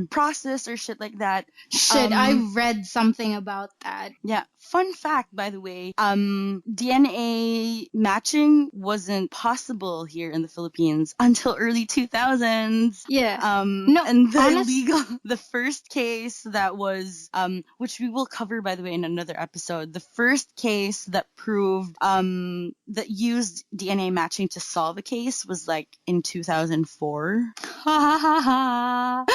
processed or shit like that? I read something about that. Yeah. Fun fact, by the way, DNA matching wasn't possible here in the Philippines until early 2000s. Yeah. And the first case that was, which we will cover, by the way, in another episode, the first case that proved, that used DNA matching to solve a case was like in 2004. Yeah.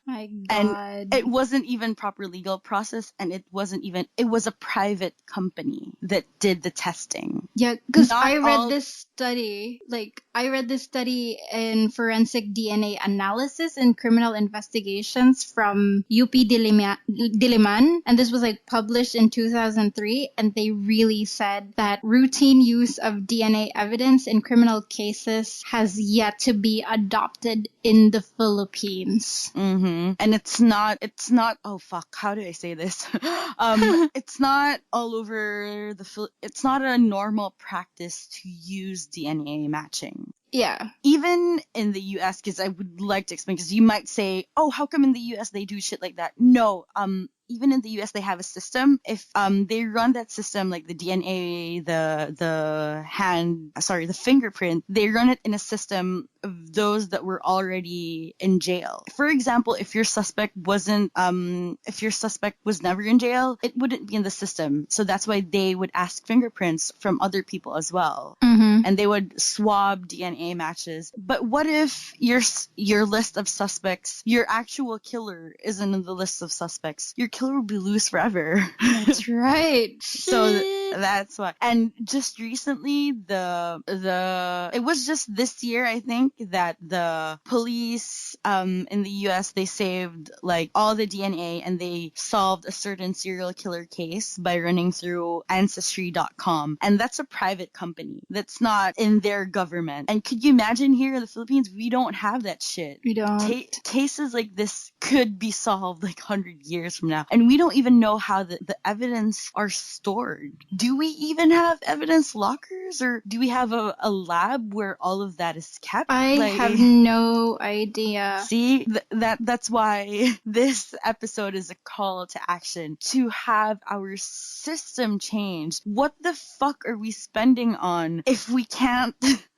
My God. And it wasn't even proper legal process, and it was a private company that did the testing. Yeah, because I read this study in forensic DNA analysis in criminal investigations from UP Diliman, and this was like published in 2003, and they really said that routine use of DNA evidence in criminal cases has yet to be adopted in the Philippines. And it's not, oh fuck, how do I say this? It's not all over it's not a normal practice to use DNA matching. Yeah. Even in the US, because I would like to explain, because you might say, how come in the US they do shit like that? No, even in the US, they have a system. If they run that system, like the DNA, the fingerprint, they run it in a system of those that were already in jail. For example, if your suspect was never in jail, it wouldn't be in the system. So that's why they would ask fingerprints from other people as well. And they would swab DNA matches. But what if your list of suspects, your actual killer isn't in the list of suspects? Your killer will be loose forever. That's right. So that's why. And just recently, it was just this year, I think, that the police in the US, they saved like all the DNA, and they solved a certain serial killer case by running through Ancestry.com. And that's a private company. That's not in their government. And could you imagine here in the Philippines, we don't have that shit. We don't. Cases like this could be solved like 100 years from now. And we don't even know how the evidence are stored. do we even have evidence lockers, or do we have a lab where all of that is kept? I have no idea. See, that's why this episode is a call to action to have our system changed. What the fuck are we spending on if we can't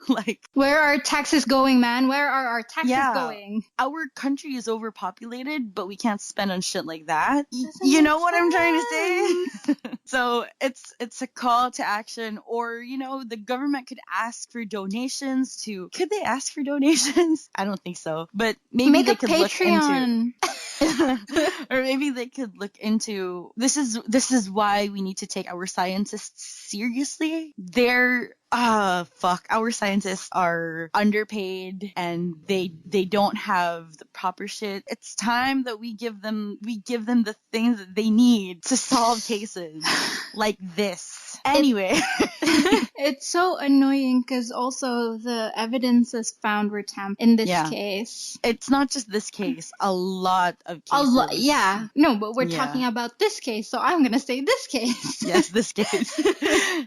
like, where are taxes going, man? Where are our taxes going? Our country is overpopulated, but we can't spend on shit like that. You know what I'm trying to say? So it's a call to action. Or, you know, the government could ask for donations to... Could they ask for donations? I don't think so. But maybe they could Patreon. Look into... or maybe they could look into... This is why we need to take our scientists seriously. Our scientists are underpaid and they don't have the proper shit. It's time that we give them the things that they need to solve cases like this. Anyway. It's so annoying because also the evidences found were tampered in this case. It's not just this case, a lot of cases. Yeah. No, but we're talking about this case, so I'm going to say this case. Yes, this case.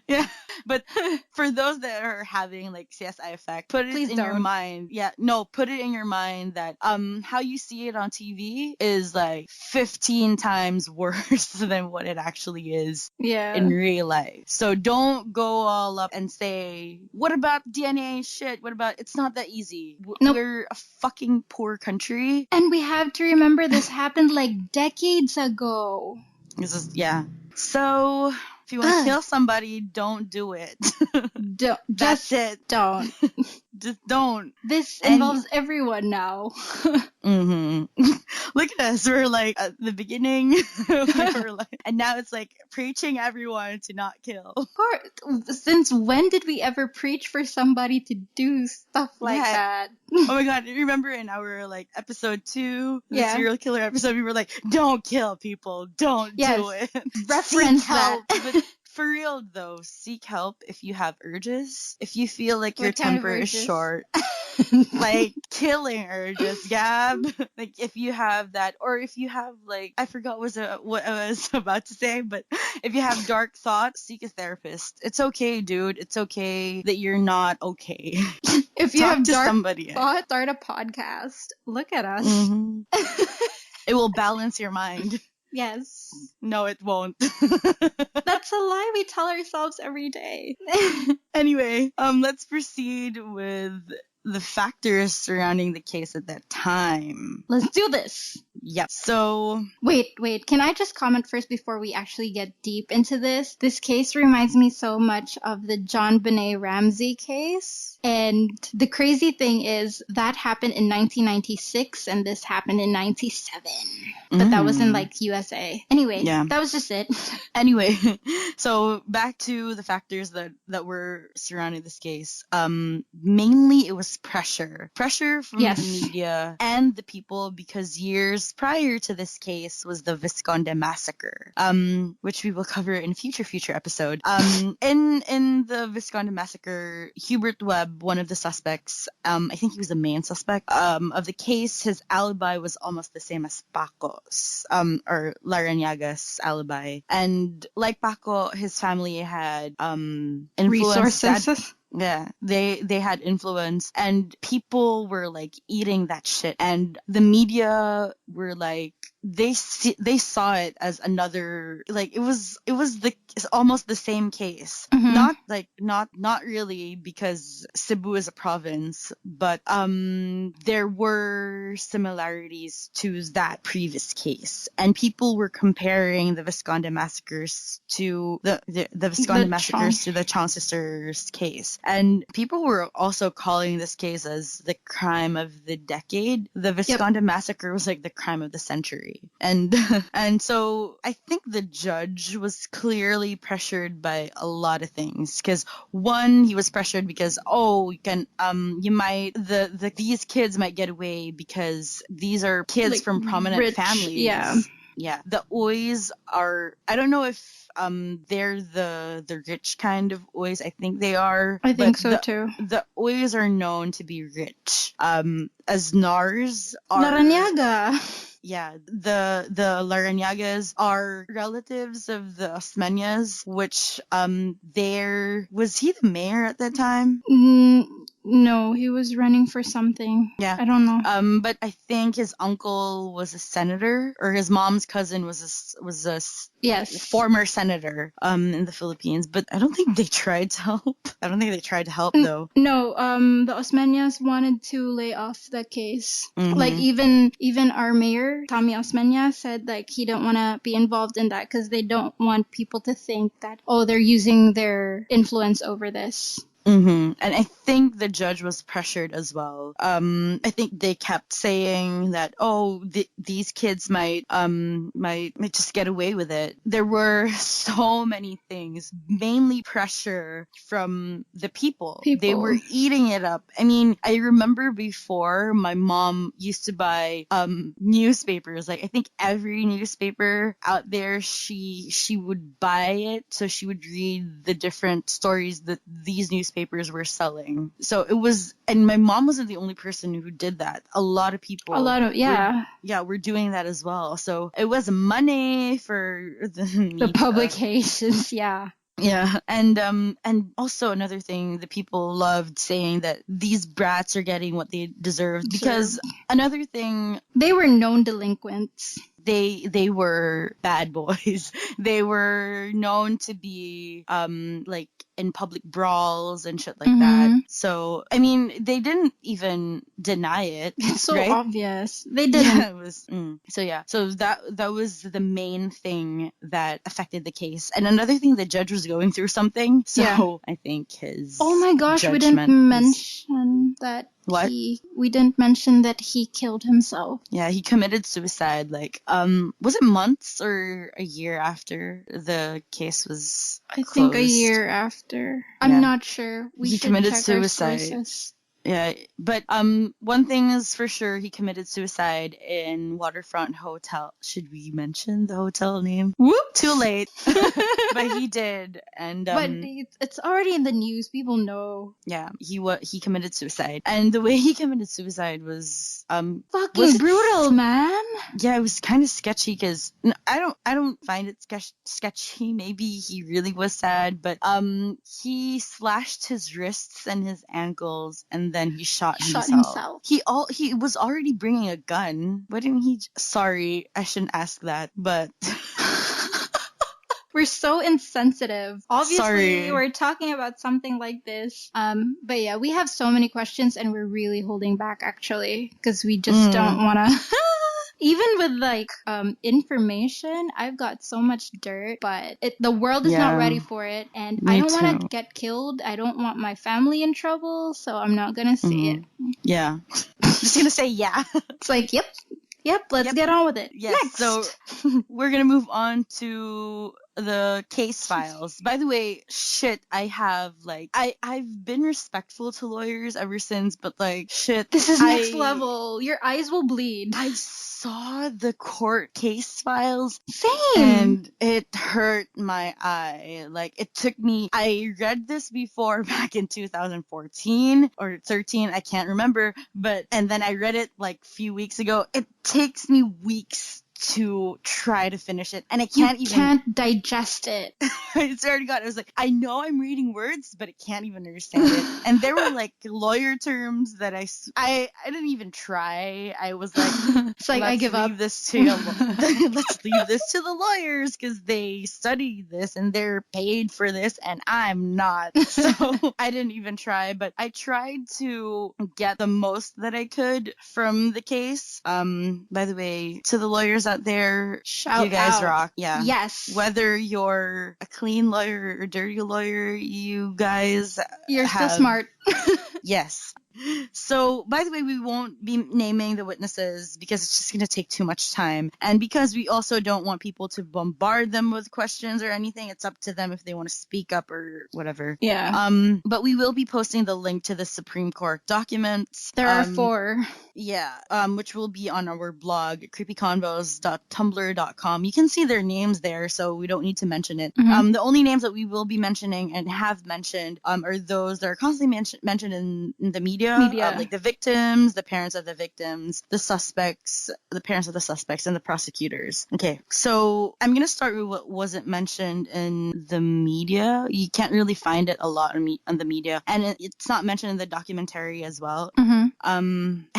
Yeah. But for those that are having like CSI effect, put it in your mind. Yeah, no, put it in your mind that how you see it on TV is like 15 times worse than what it actually is in real life. So don't go all up and say, what about DNA shit? What about... It's not that easy. Nope. We're a fucking poor country. And we have to remember this happened like decades ago. So if you want to kill somebody, don't do it. That's it. Don't. Just don't. This involves everyone now. Mm-hmm. Look at us. We're like at the beginning. We were like, and now it's like preaching everyone to not kill. Since when did we ever preach for somebody to do stuff like that? Oh my god! Remember in our like episode 2, the serial killer episode, we were like, "Don't kill people. Don't do it." Reference that. But for real though, seek help if you have urges. If you feel like your temper is short. Like killing urges, Gab. Like if you have that, or if you have like, I forgot what I was about to say, but if you have dark thoughts, seek a therapist. It's okay, dude. It's okay that you're not okay. If you have dark thoughts, start a podcast. Look at us. Mm-hmm. It will balance your mind. Yes. No, it won't. That's a lie we tell ourselves every day. Anyway, let's proceed with the factors surrounding the case at that time. Let's do this. Yep. So... Wait. Can I just comment first before we actually get deep into this? This case reminds me so much of the John Benet Ramsey case. And the crazy thing is that happened in 1996 and this happened in 97. But that was in like USA. Anyway, that was just it. Anyway, so back to the factors that were surrounding this case. Mainly it was pressure from the media and the people, because years prior to this case was the Visconde massacre, which we will cover in a future episode. In the Visconde massacre, Hubert Webb, one of the suspects, I think he was the main suspect of the case, his alibi was almost the same as Paco's, or Larrañaga's alibi. And like Paco, his family had resources. Yeah, they had influence, and people were like eating that shit, and the media were like, they saw it as another, like it's almost the same case. Not really, because Cebu is a province, but there were similarities to that previous case, and people were comparing the Visconde massacres to the Visconde massacres to the Chiong sisters case. And people were also calling this case as the crime of the decade. The Visconde massacre was like the crime of the century. And so I think the judge was clearly pressured by a lot of things. Because one, he was pressured because, these kids might get away because these are kids like from prominent rich families. Yeah. The Oys are, I don't know if they're the rich kind of Oys. I think they are. I think so too. The Oys are known to be rich. As Nars are... Larrañaga. the Laranagas are relatives of the Osmeñas, which was he the mayor at that time? No, he was running for something. Yeah. I don't know. But I think his uncle was a senator, or his mom's cousin was a Yes. former senator in the Philippines. But I don't think they tried to help. I don't think they tried to help though. No, the Osmeñas wanted to lay off the case. Mm-hmm. Like even our mayor, Tommy Osmeña, said like he don't want to be involved in that because they don't want people to think that, oh, they're using their influence over this. Mm-hmm. And I think the judge was pressured as well. I think they kept saying that, these kids might just get away with it. There were so many things, mainly pressure from the people. They were eating it up. I mean, I remember before my mom used to buy newspapers. Like I think every newspaper out there, she would buy it, so she would read the different stories that these newspapers were selling. So it was, and my mom wasn't the only person who did that. A lot of people were doing that as well. So it was money for the publications. Yeah, and also another thing, the people loved saying that these brats are getting what they deserved, because another thing, they were known delinquents. They were bad boys. They were known to be like in public brawls and shit like that. So I mean, they didn't even deny it. It's so right? obvious. They didn't. Yeah, it was. So that was the main thing that affected the case. And another thing, the judge was going through something. So I think his. Oh my gosh, we didn't mention that. What? We didn't mention that he killed himself. Yeah, he committed suicide. Like, was it months or a year after the case was closed? I think a year after. I'm not sure. He committed suicide. Yeah, but one thing is for sure, he committed suicide in Waterfront Hotel. Should we mention the hotel name? Whoop! Too late. But he did, and but it's already in the news. People know. Yeah, he committed suicide, and the way he committed suicide was fucking brutal, man. Yeah, it was kind of sketchy because I don't find it sketchy. Maybe he really was sad, but he slashed his wrists and his ankles, and then he shot himself. He was already bringing a gun. Why didn't he? Sorry, I shouldn't ask that, but. We're so insensitive. Obviously, Sorry. We're talking about something like this. But yeah, we have so many questions and we're really holding back actually because we just don't want to. Even with like information, I've got so much dirt, but the world is not ready for it, and I don't want to get killed. I don't want my family in trouble, so I'm not gonna say it. Yeah, I'm just gonna say yeah. It's like yep. Let's get on with it. Yes. Next. So we're gonna move on to the case files. By the way, I've been respectful to lawyers ever since, but like shit, this is next level. Your eyes will bleed. I saw the court case files. Same. And it hurt my eye. Like it took me, I read this before back in 2014 or 13, I can't remember, and then I read it like a few weeks ago. It takes me weeks to try to finish it, and I can't digest it. I swear to God, I was like, I know I'm reading words, but I can't even understand it. And there were like lawyer terms that I didn't even try. I was like, it's like I give up. Let's leave this to the lawyers because they study this and they're paid for this, and I'm not. So I didn't even try, but I tried to get the most that I could from the case. By the way, to the lawyers out there, shout you guys out. Rock. Yeah. Yes. Whether you're a clean lawyer or dirty lawyer, you guys still smart. Yes. So, by the way, we won't be naming the witnesses because it's just going to take too much time. And because we also don't want people to bombard them with questions or anything, it's up to them if they want to speak up or whatever. Yeah. But we will be posting the link to the Supreme Court documents. There are 4. Yeah. Which will be on our blog, creepyconvos.tumblr.com. You can see their names there, so we don't need to mention it. Mm-hmm. The only names that we will be mentioning and have mentioned are those that are constantly mentioned in the media media, like the victims, the parents of the victims, the suspects, the parents of the suspects, and the prosecutors. Okay, so I'm gonna start with what wasn't mentioned in the media. You can't really find it a lot on the media, and it's not mentioned in the documentary as well.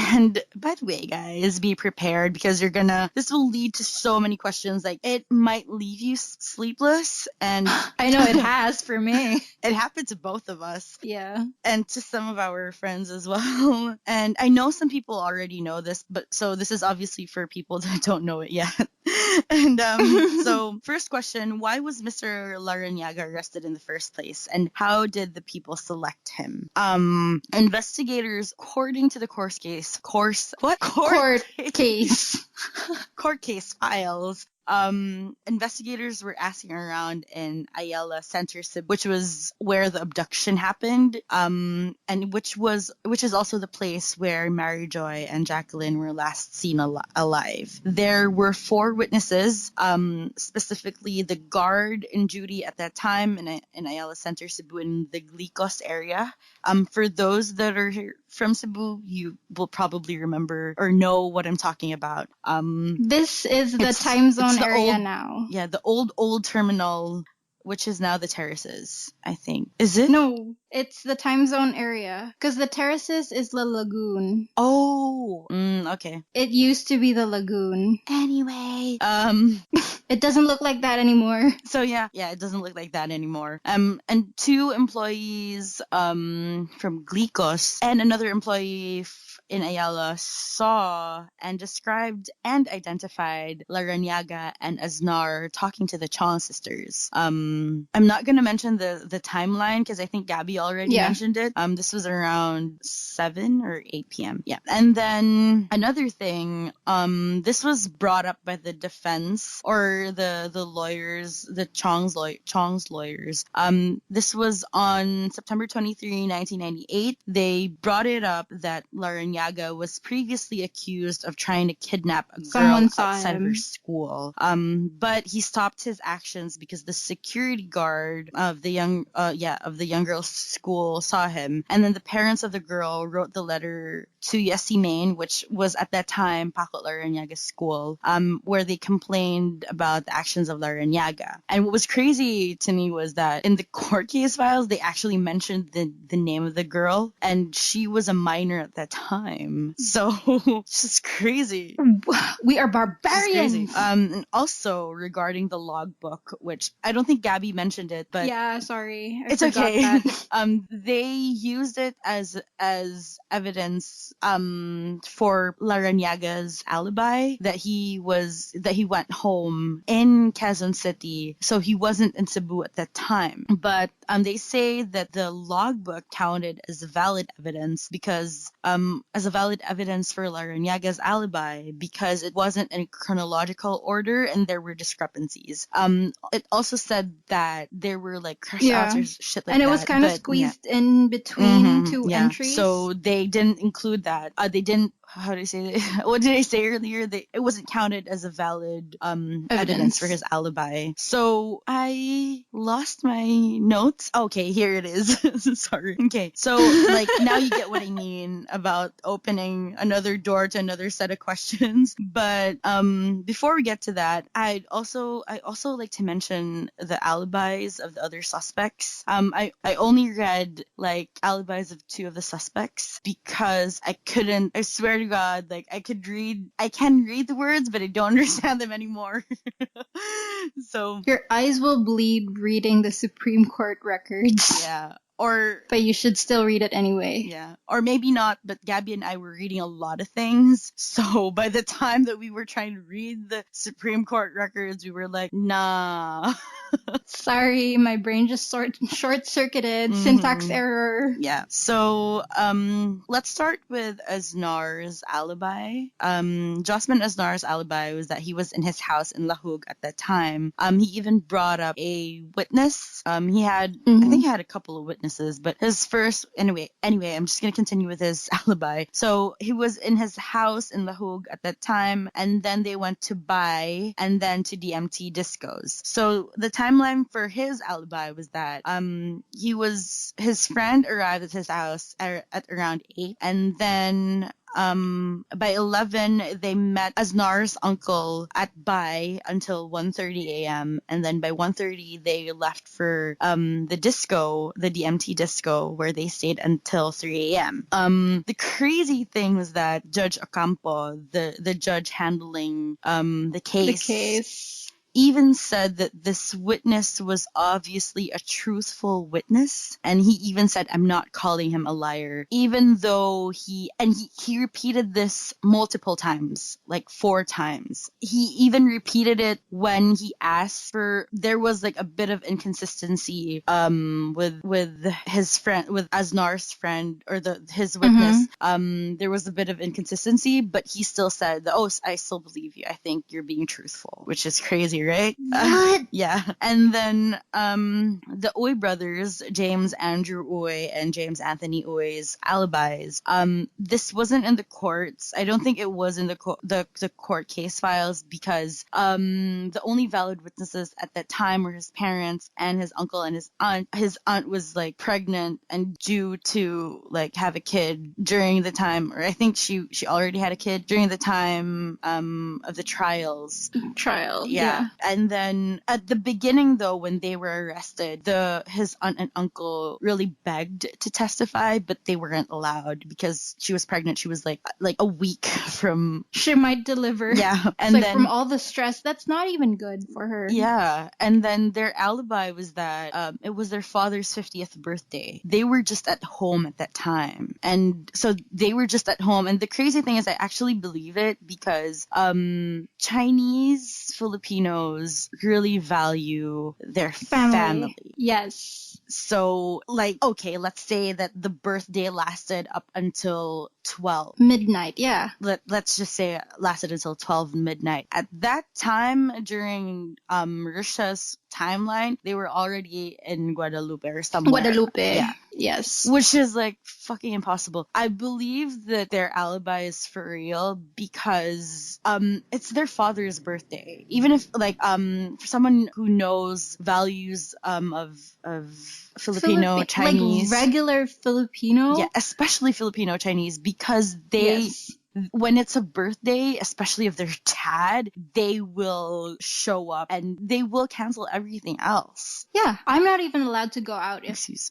And by the way, guys, be prepared because this will lead to so many questions. Like, it might leave you sleepless, and I know it has for me. It happened to both of us. Yeah. And to some of our friends as well. And I know some people already know this, but so this is obviously for people that don't know it yet. And so first question, why was Mr. Larrañaga arrested in the first place? And how did the people select him? Investigators, according to the court case files, investigators were asking around in Ayala Center, which was where the abduction happened, and which is also the place where Mary Joy and Jacqueline were last seen alive. There were 4 witnesses, specifically the guard in duty at that time in Ayala Center, Cebu, in the Glicos area. For those that are here from Cebu, you will probably remember or know what I'm talking about. This is the time zone area now. Yeah, the old terminal, which is now the terraces, I think. Is it? No, it's the time zone area. Because the terraces is the lagoon. Oh, okay. It used to be the lagoon. Anyway, it doesn't look like that anymore. So yeah, it doesn't look like that anymore. And 2 employees from Glicos and another employee in Ayala saw and described and identified Larrañaga and Aznar talking to the Chiong sisters. I'm not going to mention the timeline because I think Gabby already mentioned it. This was around 7 or 8 p.m. Yeah. And then another thing, this was brought up by the defense or the lawyers, the Chiong's lawyers. This was on September 23, 1998. They brought it up that Larrañaga was previously accused of trying to kidnap a girl outside of her school. But he stopped his actions because the security guard of the young girl's school saw him. And then the parents of the girl wrote the letter to Yasimain, which was at that time Paco Larrañaga's school, where they complained about the actions of Larrañaga. And what was crazy to me was that in the court case files, they actually mentioned the name of the girl, and she was a minor at that time. So it's just crazy. We are barbarians. And also regarding the logbook, which I don't think Gabby mentioned it, but yeah, sorry, it's okay. They used it as evidence for Larrañaga's alibi that he went home in Quezon City, so he wasn't in Cebu at that time. But they say that the logbook counted as valid evidence because as a valid evidence for Larrañaga's alibi because it wasn't in chronological order and there were discrepancies. It also said that there were like crush outs or shit like that. And it was kind of squeezed in between 2 entries. So they didn't include that. They didn't. How do I say it? What did I say earlier? It wasn't counted as a valid evidence for his alibi. So I lost my notes. Okay, here it is. Sorry. Okay, so like now you get what I mean about opening another door to another set of questions. But before we get to that, I also like to mention the alibis of the other suspects. I only read like alibis of 2 of the suspects because I swear to God, like I can read the words, but I don't understand them anymore. So your eyes will bleed reading the Supreme Court records. Yeah. But you should still read it anyway. Yeah. Or maybe not, but Gabby and I were reading a lot of things. So by the time that we were trying to read the Supreme Court records, we were like, nah. Sorry, my brain just short-circuited. Syntax error. Yeah. So let's start with Aznar's alibi. Josman Aznar's alibi was that he was in his house in Lahug at that time. He even brought up a witness. He had, I think he had a couple of witnesses, but his first, anyway, I'm just going to continue with his alibi. So he was in his house in Lahug at that time, and then they went to buy and then to DMT discos. So the timeline for his alibi was that his friend arrived at his house at around 8, and then by 11 they met Aznar's uncle at Bai until 1:30 a.m. and then by 1:30 they left for the disco, the DMT disco, where they stayed until 3 a.m. The crazy thing was that Judge Ocampo, the judge handling the case, even said that this witness was obviously a truthful witness, and he even said, "I'm not calling him a liar," even though he repeated this multiple times, like 4 times. He even repeated it when he asked for, there was like a bit of inconsistency with his friend, with Aznar's friend, or his witness. There was a bit of inconsistency, but he still said, "Oh, I still believe you. I think you're being truthful," which is crazy, right? What? Yeah. And then the Uy brothers, James Andrew Uy and James Anthony Uy's alibis, this wasn't in the courts. I don't think it was in the court case files, because the only valid witnesses at that time were his parents and his uncle and his aunt. His aunt was like pregnant and due to like have a kid during the time, or I think she already had a kid during the time of the trials. Yeah. And then at the beginning, though, when they were arrested, his aunt and uncle really begged to testify, but they weren't allowed because she was pregnant. She was like a week from... She might deliver. Yeah. And then, then from all the stress, that's not even good for her. Yeah. And then their alibi was that it was their father's 50th birthday. They were just at home at that time. And so they were just at home. And the crazy thing is I actually believe it because Chinese Filipinos really value their family. Yes. So, like, okay, let's say that the birthday lasted up until 12 midnight. Yeah. Let's just say it lasted until 12 midnight. At that time, during Rusia's timeline, they were already in Guadalupe or somewhere. Guadalupe. Yeah. Yes. Which is like fucking impossible. I believe that their alibi is for real because it's their father's birthday. Even if like for someone who knows values of Filipino Chinese, like regular Filipino, yeah, especially Filipino Chinese, because they when it's a birthday, especially if they're dad, they will show up and they will cancel everything else. Yeah, I'm not even allowed to go out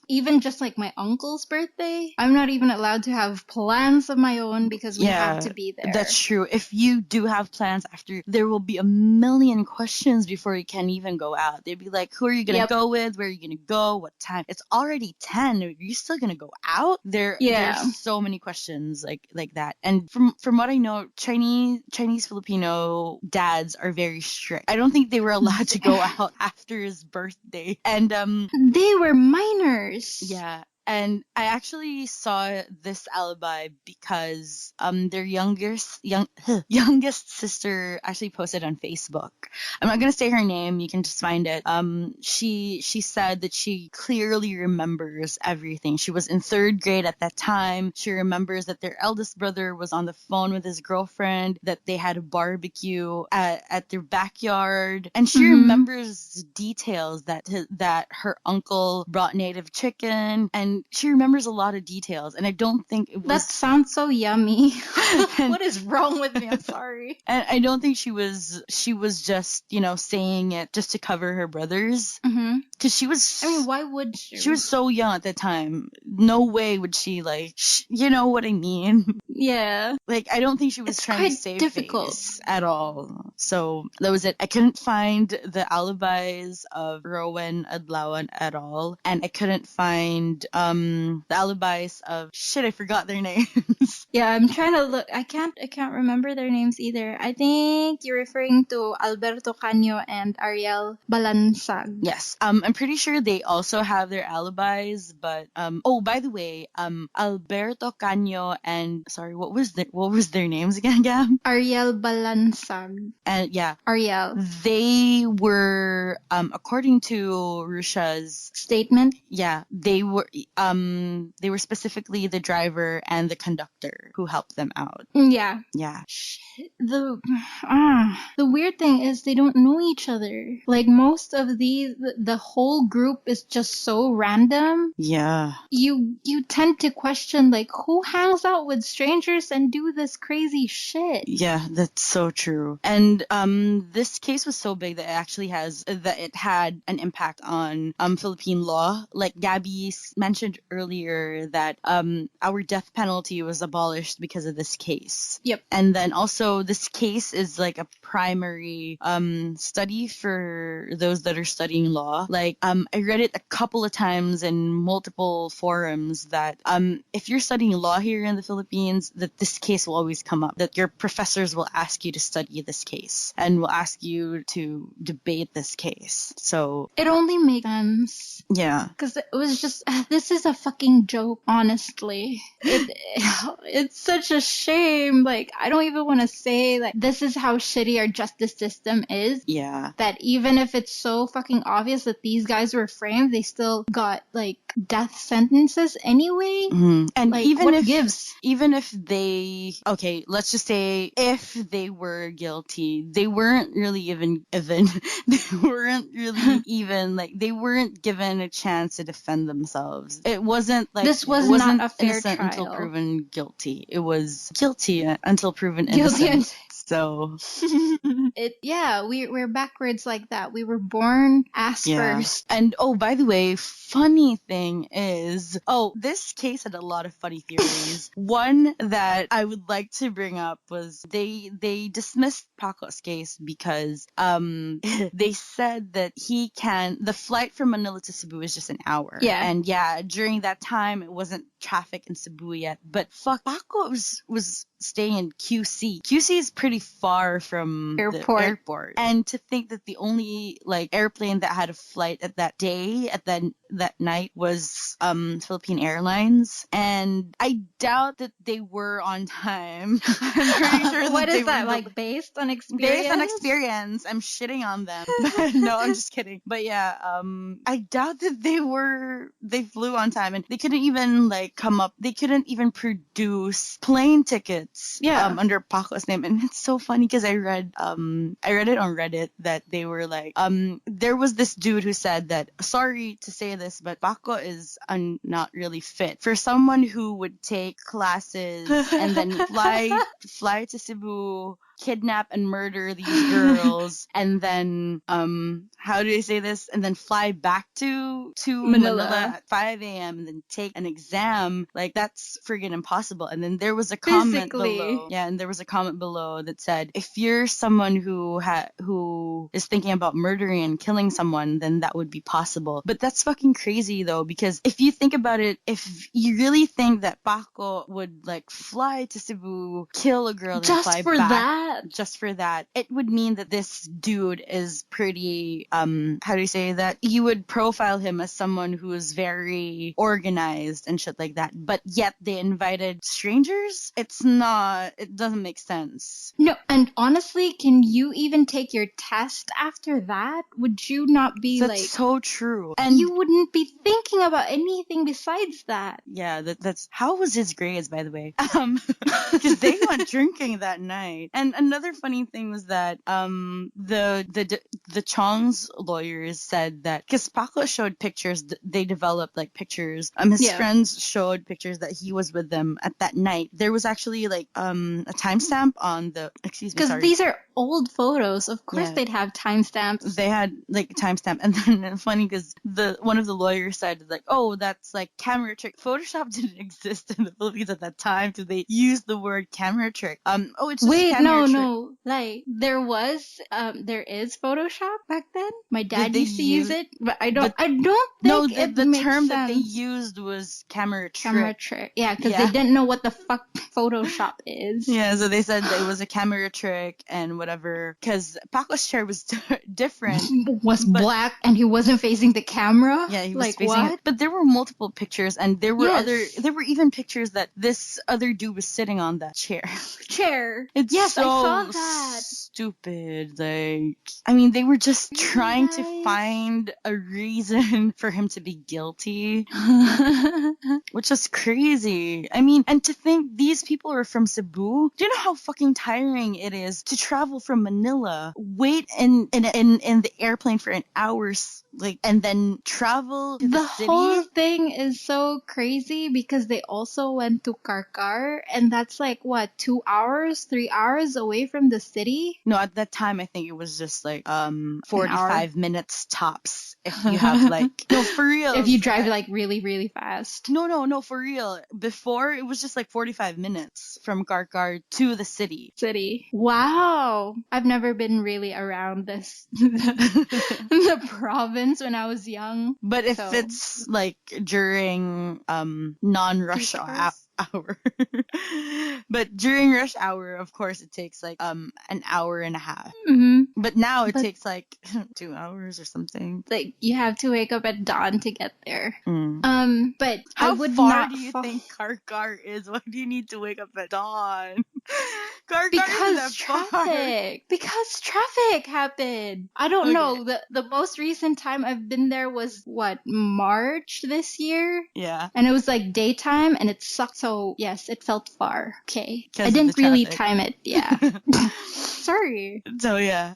even just like my uncle's birthday. I'm not even allowed to have plans of my own because we have to be there. That's true. If you do have plans after, there will be a million questions before you can even go out. They'd be like, who are you going to go with? Where are you going to go? What time? It's already 10. Are you still going to go out? There's so many questions like that. And from what I know, Chinese Filipino dads are very strict. I don't think they were allowed to go out after his birthday. And they were minors. Yeah. And I actually saw this alibi because their youngest sister actually posted on Facebook. I'm not gonna say her name. You can just find it. She said that she clearly remembers everything. She was in 3rd grade at that time. She remembers that their eldest brother was on the phone with his girlfriend, that they had a barbecue at their backyard, and she remembers details that her uncle brought native chicken, and she remembers a lot of details, and I don't think it was... That sounds so yummy. What is wrong with me? I'm sorry. And I don't think she was just, saying it just to cover her brothers. Because she was... I mean, why would she? She was so young at the time. No way would she, you know what I mean? Yeah. Like, I don't think she was trying to save face at all. So, that was it. I couldn't find the alibis of Rowan Adlawan at all. And I couldn't find the alibis of... Shit, I forgot their names. Yeah, I'm trying to look. I can't remember their names either. I think you're referring to Alberto Canio and Ariel Balansag. Yes. I'm pretty sure they also have their alibis, but oh, by the way, Alberto Canio and what was their names again, Gab? Ariel Balansag. And yeah, Ariel. They were according to Rusia's statement. Yeah, they were specifically the driver and the conductor. who helped them out. Yeah. Yeah. Shit. The weird thing is they don't know each other. Like most of the whole group is just so random. Yeah. You tend to question like who hangs out with strangers and do this crazy shit. Yeah, that's so true. And this case was so big that it had an impact on Philippine law. Like Gabby mentioned earlier that our death penalty was abolished because of this case. Yep. And then also this case is like a primary study for those that are studying law. Like I read it a couple of times in multiple forums that if you're studying law here in the Philippines, that this case will always come up, that your professors will ask you to study this case and will ask you to debate this case. So it only makes sense. Yeah. Because it was just, this is a fucking joke, honestly. It's such a shame. Like, I don't even want to say, like, this is how shitty our justice system is. Yeah. That even if it's so fucking obvious that these guys were framed, they still got, like, death sentences anyway. Mm-hmm. And like, even if they, okay, let's just say if they were guilty, they weren't really they weren't given a chance to defend themselves. It wasn't like this wasn't not a fair innocent trial until proven guilty. It was guilty until proven innocent. So we're backwards like that. We were born ass first. And by the way, funny thing is, this case had a lot of funny theories. One that I would like to bring up was they dismissed Paco's case because they said that the flight from Manila to Cebu is just an hour. Yeah. And during that time it wasn't traffic in Cebu yet. But Paco was staying in QC. QC is pretty far from the airport. And to think that the only airplane that had a flight at that day, at that night, was Philippine Airlines. And I doubt that they were on time. I'm pretty sure what is that, based on experience? Based on experience. I'm shitting on them. No, I'm just kidding. But I doubt that they flew on time, and they couldn't even they couldn't even produce plane tickets under Paco's name. And it's so funny because I read it on Reddit that they were there was this dude who said that, sorry to say this, but Paco is not really fit for someone who would take classes and then fly to Cebu, kidnap and murder these girls, and then how do I say this? And then fly back to Manila at 5 a.m. and then take an exam. That's friggin' impossible. And then there was a comment below. Yeah, and there was a comment below that said, if you're someone who is thinking about murdering and killing someone, then that would be possible. But that's fucking crazy though, because if you think about it, if you really think that Paco would fly to Cebu, kill a girl, and fly back just for that, it would mean that this dude is pretty how do you say that? You would profile him as someone who is very organized and shit like that. But yet they invited strangers? It doesn't make sense. No, and honestly, can you even take your test after that? Would you not be That's so true. And you wouldn't be thinking about anything besides that. Yeah, that's how was his grades, by the way? Because they went drinking that night. And another funny thing was that the Chiong's lawyers said that because Paco showed pictures, they developed pictures. His friends showed pictures that he was with them at that night. There was actually a timestamp on the because these are old photos. Of course, they'd have timestamps. They had timestamp, and then funny because one of the lawyers said that's camera trick. Photoshop didn't exist in the Philippines at that time, so they used the word camera trick. It's just camera trick. No. There is Photoshop back then. My dad used to use it, but I don't think the term that they used was camera trick. Camera trick. Yeah, because they didn't know what the fuck Photoshop is. Yeah, so they said it was a camera trick and whatever, because Paco's chair was different. Was black and he wasn't facing the camera. Yeah, he was like facing what? it. But there were multiple pictures, and there were Yes. there were even pictures that this other dude was sitting on that chair. It's Yes, so I saw that. stupid. Like, I mean, they were just Really, trying to guys? find a reason for him to be guilty, which is crazy. I mean, and to think these people are from Cebu. Do you know how fucking tiring it is to travel from Manila, wait in the airplane for an hour, like, and then travel to the city? Whole thing is so crazy because they also went to Karkar, and that's like what, 2 hours, 3 hours away from the city. No, at that time I think it was just like 45 minutes tops if you have like no, for real. If you drive like really, really fast. No, for real. Before it was just like 45 minutes from Karkar to the city. Wow. I've never been really around this the province when I was young. But if So- it's like during non-rush Peak hour. hours? But during rush hour, of course, it takes like an hour and a half. Mm-hmm. But now it But- takes like 2 hours or something. Like you have to wake up at dawn to get there. But How I would far not do you fo- think Karkar is? Why do you need to wake up at dawn? Karkar because isn't that far. Because traffic happened. I don't Okay. know. The most recent time I've been there was what, March this year? Yeah. And it was like daytime and it sucked. So yes, it felt far. Okay. 'Cause I of didn't the really traffic. time it. Yeah. Sorry. So yeah,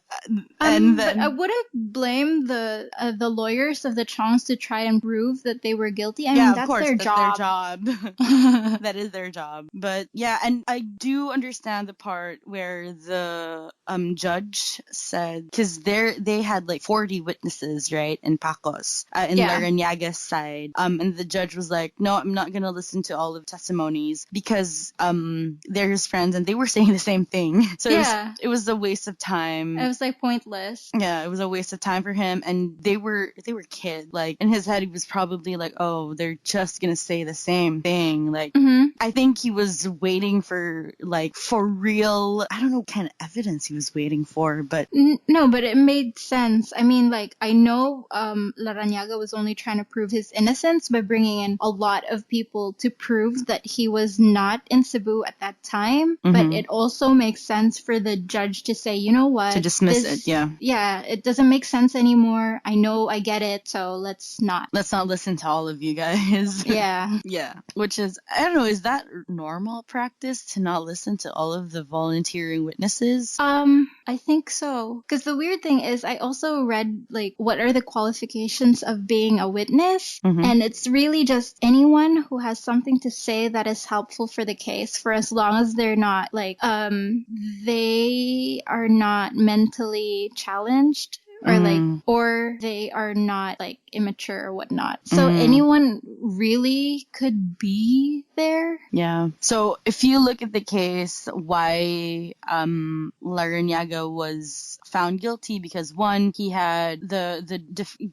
and But then I wouldn't blame the lawyers of the Chongs to try and prove that they were guilty. I mean, yeah, that's of course, their that's job. their job. That is their job. But yeah, and I do understand the part where the judge said, because they had like 40 witnesses, right, in Pacos, in Yeah. Laranyaga's side, and the judge was like, no, I'm not gonna listen to all of the testimonies because they're his friends and they were saying the same thing. So Yeah. it was a waste of time. It was like pointless. Yeah, it was a waste of time for him, and they were kids. Like, in his head, he was probably like, "Oh, they're just gonna say the same thing." Like, Mm-hmm. I think he was waiting for real. I don't know what kind of evidence he was waiting for, but No, but it made sense. I mean, like, I know Laranaga was only trying to prove his innocence by bringing in a lot of people to prove that he was not in Cebu at that time. But Mhm. it also makes sense for the judge to say, you know what? to dismiss it. Yeah, Yeah, it doesn't make sense anymore. I know, I get it, so let's not. let's not listen to all of you guys. Yeah. Yeah, which is, I don't know, is that normal practice to not listen to all of the volunteering witnesses? I think so. Because the weird thing is, I also read, like, what are the qualifications of being a witness? Mhm. And it's really just anyone who has something to say that is helpful for the case, for as long as they're not, like, they are not mentally challenged. Or or they are not like immature or whatnot. So anyone really could be there. Yeah. So if you look at the case, why Laranaga was found guilty, because one, he had do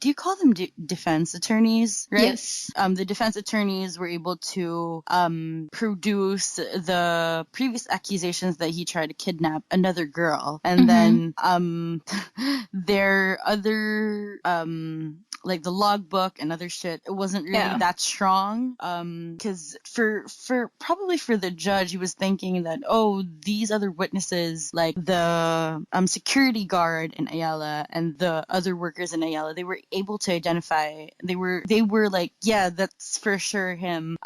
you call them defense attorneys, right? Yes. The defense attorneys were able to produce the previous accusations that he tried to kidnap another girl, and then their other like the logbook and other shit, it wasn't really that strong. Because for the judge, he was thinking that, oh, these other witnesses, like the security guard in Ayala and the other workers in Ayala, they were able to identify. They were like, yeah, that's for sure him.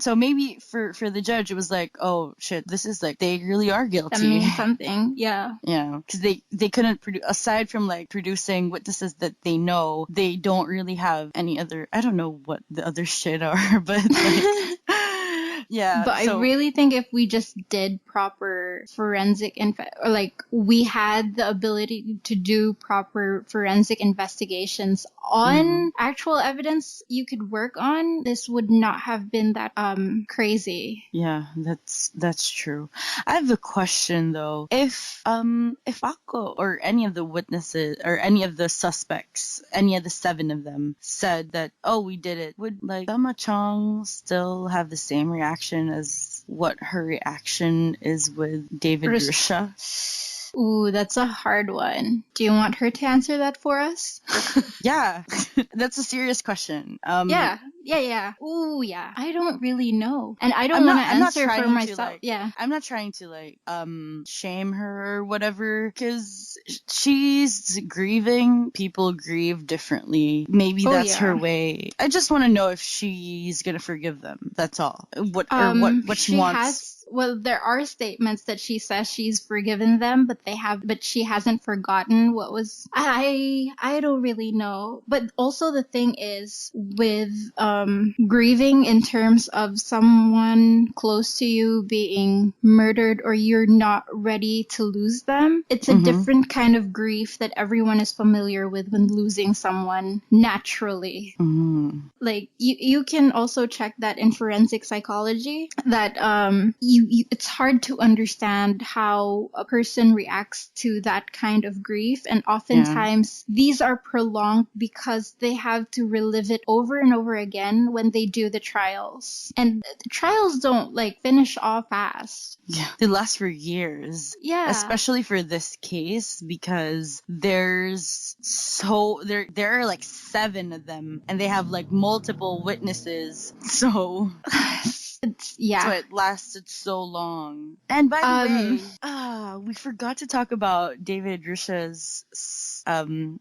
So maybe for the judge, it was like, oh shit, this is like, they really are guilty. That means something. Yeah. Yeah, because they couldn't produce, aside from like producing witnesses that they know, they don't really have any other, I don't know what the other shit are, but like, yeah. But I really think if we just did proper forensic or like we had the ability to do proper forensic investigations on actual evidence you could work on, this would not have been that crazy. Yeah, that's true. I have a question though. If Ako or any of the witnesses or any of the suspects, any of the 7 of them said that, oh, we did it, would like Tama Chong still have the same reaction as what her reaction is with David Rusia? Ooh, that's a hard one. Do you want her to answer that for us? Yeah, that's a serious question. Yeah. Ooh, yeah. I don't really know. And I don't I'm want not. to I'm not answer for trying to myself. like. Yeah. I'm not trying to like shame her or whatever, because she's grieving. People grieve differently. Maybe Oh, that's her yeah. way. I just want to know if she's gonna forgive them. That's all. What she wants. Well, there are statements that she says she's forgiven them, but she hasn't forgotten what was. I don't really know. But also the thing is with grieving in terms of someone close to you being murdered or you're not ready to lose them. It's a different kind of grief that everyone is familiar with when losing someone naturally. Like you can also check that in forensic psychology that it's hard to understand how a person reacts to that kind of grief, and oftentimes these are prolonged because they have to relive it over and over again when they do the trials, and the trials don't like finish off fast. Yeah, they last for years. Yeah, especially for this case, because there are like 7 of them, and they have like multiple witnesses. So that's why it lasted so long. And by the way, we forgot to talk about David Rusia's.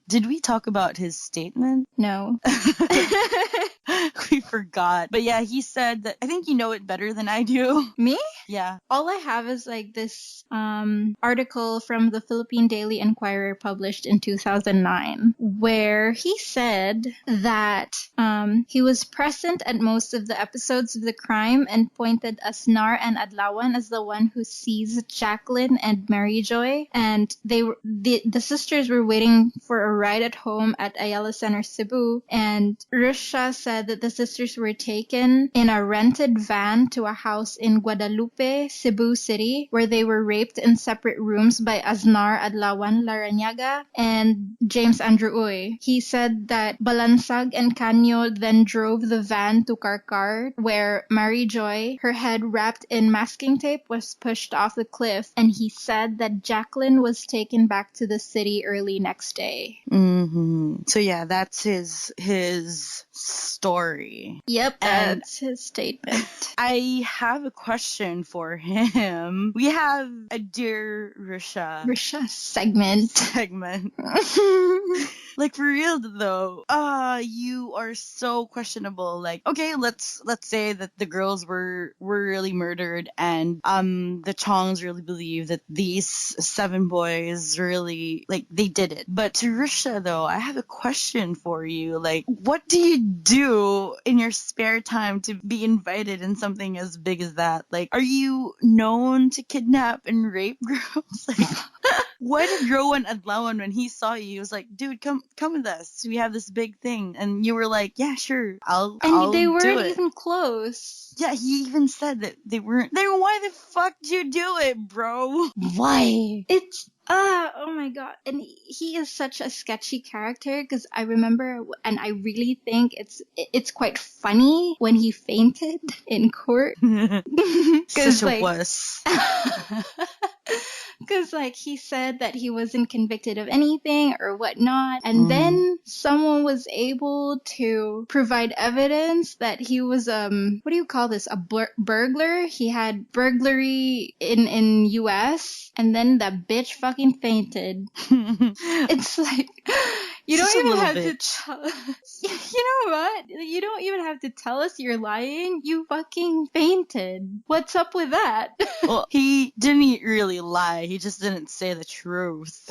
Did we talk about his statement? No. We forgot. But yeah, he said that, I think you know it better than I do. Me? Yeah. All I have is like this article from the Philippine Daily Inquirer published in 2009, where he said that he was present at most of the episodes of the crime and pointed Asnar and Adlawan as the one who sees Jacqueline and Mary Joy, and the sisters were waiting for a ride at home at Ayala Center, Cebu, and Russia said that the sisters were taken in a rented van to a house in Guadalupe, Cebu City, where they were raped in separate rooms by Aznar Adlawan Laranaga and James Andrew Uy. He said that Balansag and Canyo then drove the van to Karkar, where Mary Joy, her head wrapped in masking tape, was pushed off the cliff, and he said that Jacqueline was taken back to the city early next day. So yeah, that's his story. Yep, that's his statement. I have a question for him. We have a Dear Rusia segment. Like, for real though, you are so questionable. Like, okay, let's say that the girls were really murdered, and the Chongs really believe that these 7 boys really, like, they did it. But to Rusia though, I have a question for you. Like, what do you do in your spare time to be invited in something as big as that? Like, are you known to kidnap and rape girls? Like, what did Rowan Adlawan, when he saw you, he was like, dude, come with us. We have this big thing. And you were like, yeah, sure, I'll they weren't do it. even close. Yeah, he even said that they weren't. Then why the fuck did you do it, bro? Why? It's oh my god. And he is such a sketchy character, because I remember, and I really think it's quite funny when he fainted in court. Such a wuss. Because, like, he said that he wasn't convicted of anything or whatnot, and then someone was able to provide evidence that he was, what do you call this, a burglar? He had burglary in US, and then that bitch fucking fainted. It's like, you don't even have to tell us. You know what? You don't even have to tell us you're lying. You fucking fainted. What's up with that? Well, he didn't really lie. He just didn't say the truth.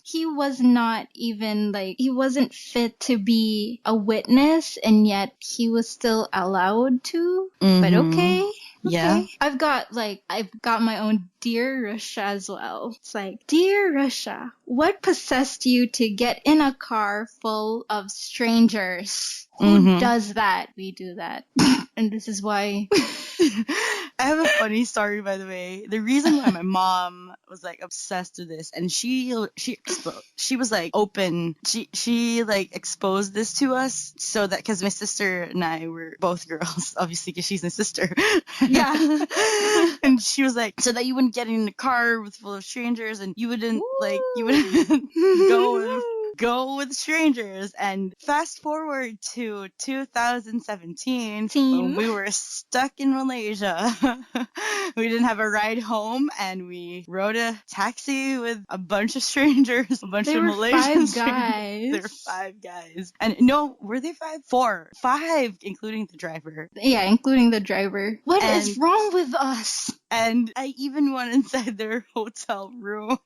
He was not even, like, he wasn't fit to be a witness, and yet he was still allowed to. But okay. Yeah. I've got my own Dear Rusia as well. It's like, Dear Rusia, what possessed you to get in a car full of strangers? Who does that? We do that. And this is why. I have a funny story, by the way. The reason why my mom was like obsessed with this, and she was like open. She like exposed this to us so that because my sister and I were both girls, obviously because she's my sister. Yeah. And she was like, so that you wouldn't get in the car with full of strangers, and you wouldn't go with strangers. And fast forward to 2017 when we were stuck in Malaysia. We didn't have a ride home, and we rode a taxi with a bunch of strangers, a bunch of Malaysian strangers. There were 5 guys. And no, were they 5? 4. 5, including the driver. Yeah, including the driver. What is wrong with us? And I even went inside their hotel room.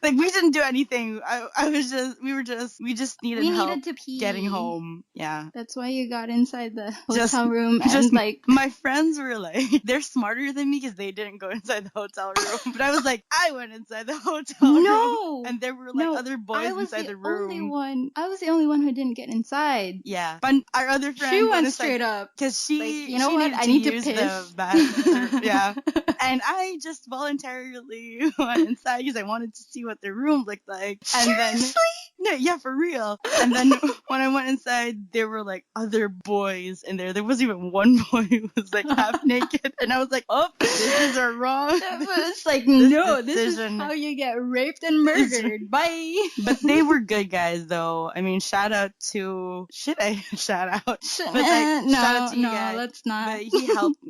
Like, we didn't do anything. We just needed help to pee. Getting home. Yeah. That's why you got inside the hotel room. And like, my friends were like, they're smarter than me because they didn't go inside the hotel room. But I was like, I went inside the hotel room. And there were like other boys inside the room. I was the only one who didn't get inside. Yeah. But our other friend, she went straight up. Because she, like, you know what? I need to piss. The bathroom. Yeah. And I just voluntarily went inside because I wanted to see what their room looked like. And then, no, yeah, for real. And then when I went inside, there were like other boys in there. There wasn't even one boy who was like half naked. And I was like, oh, this is wrong. It's like, no, this is how you get raped and murdered. Bye. But they were good guys, though. I mean, shout out to, should I shout out? But, shout out to you guys. Let's not. But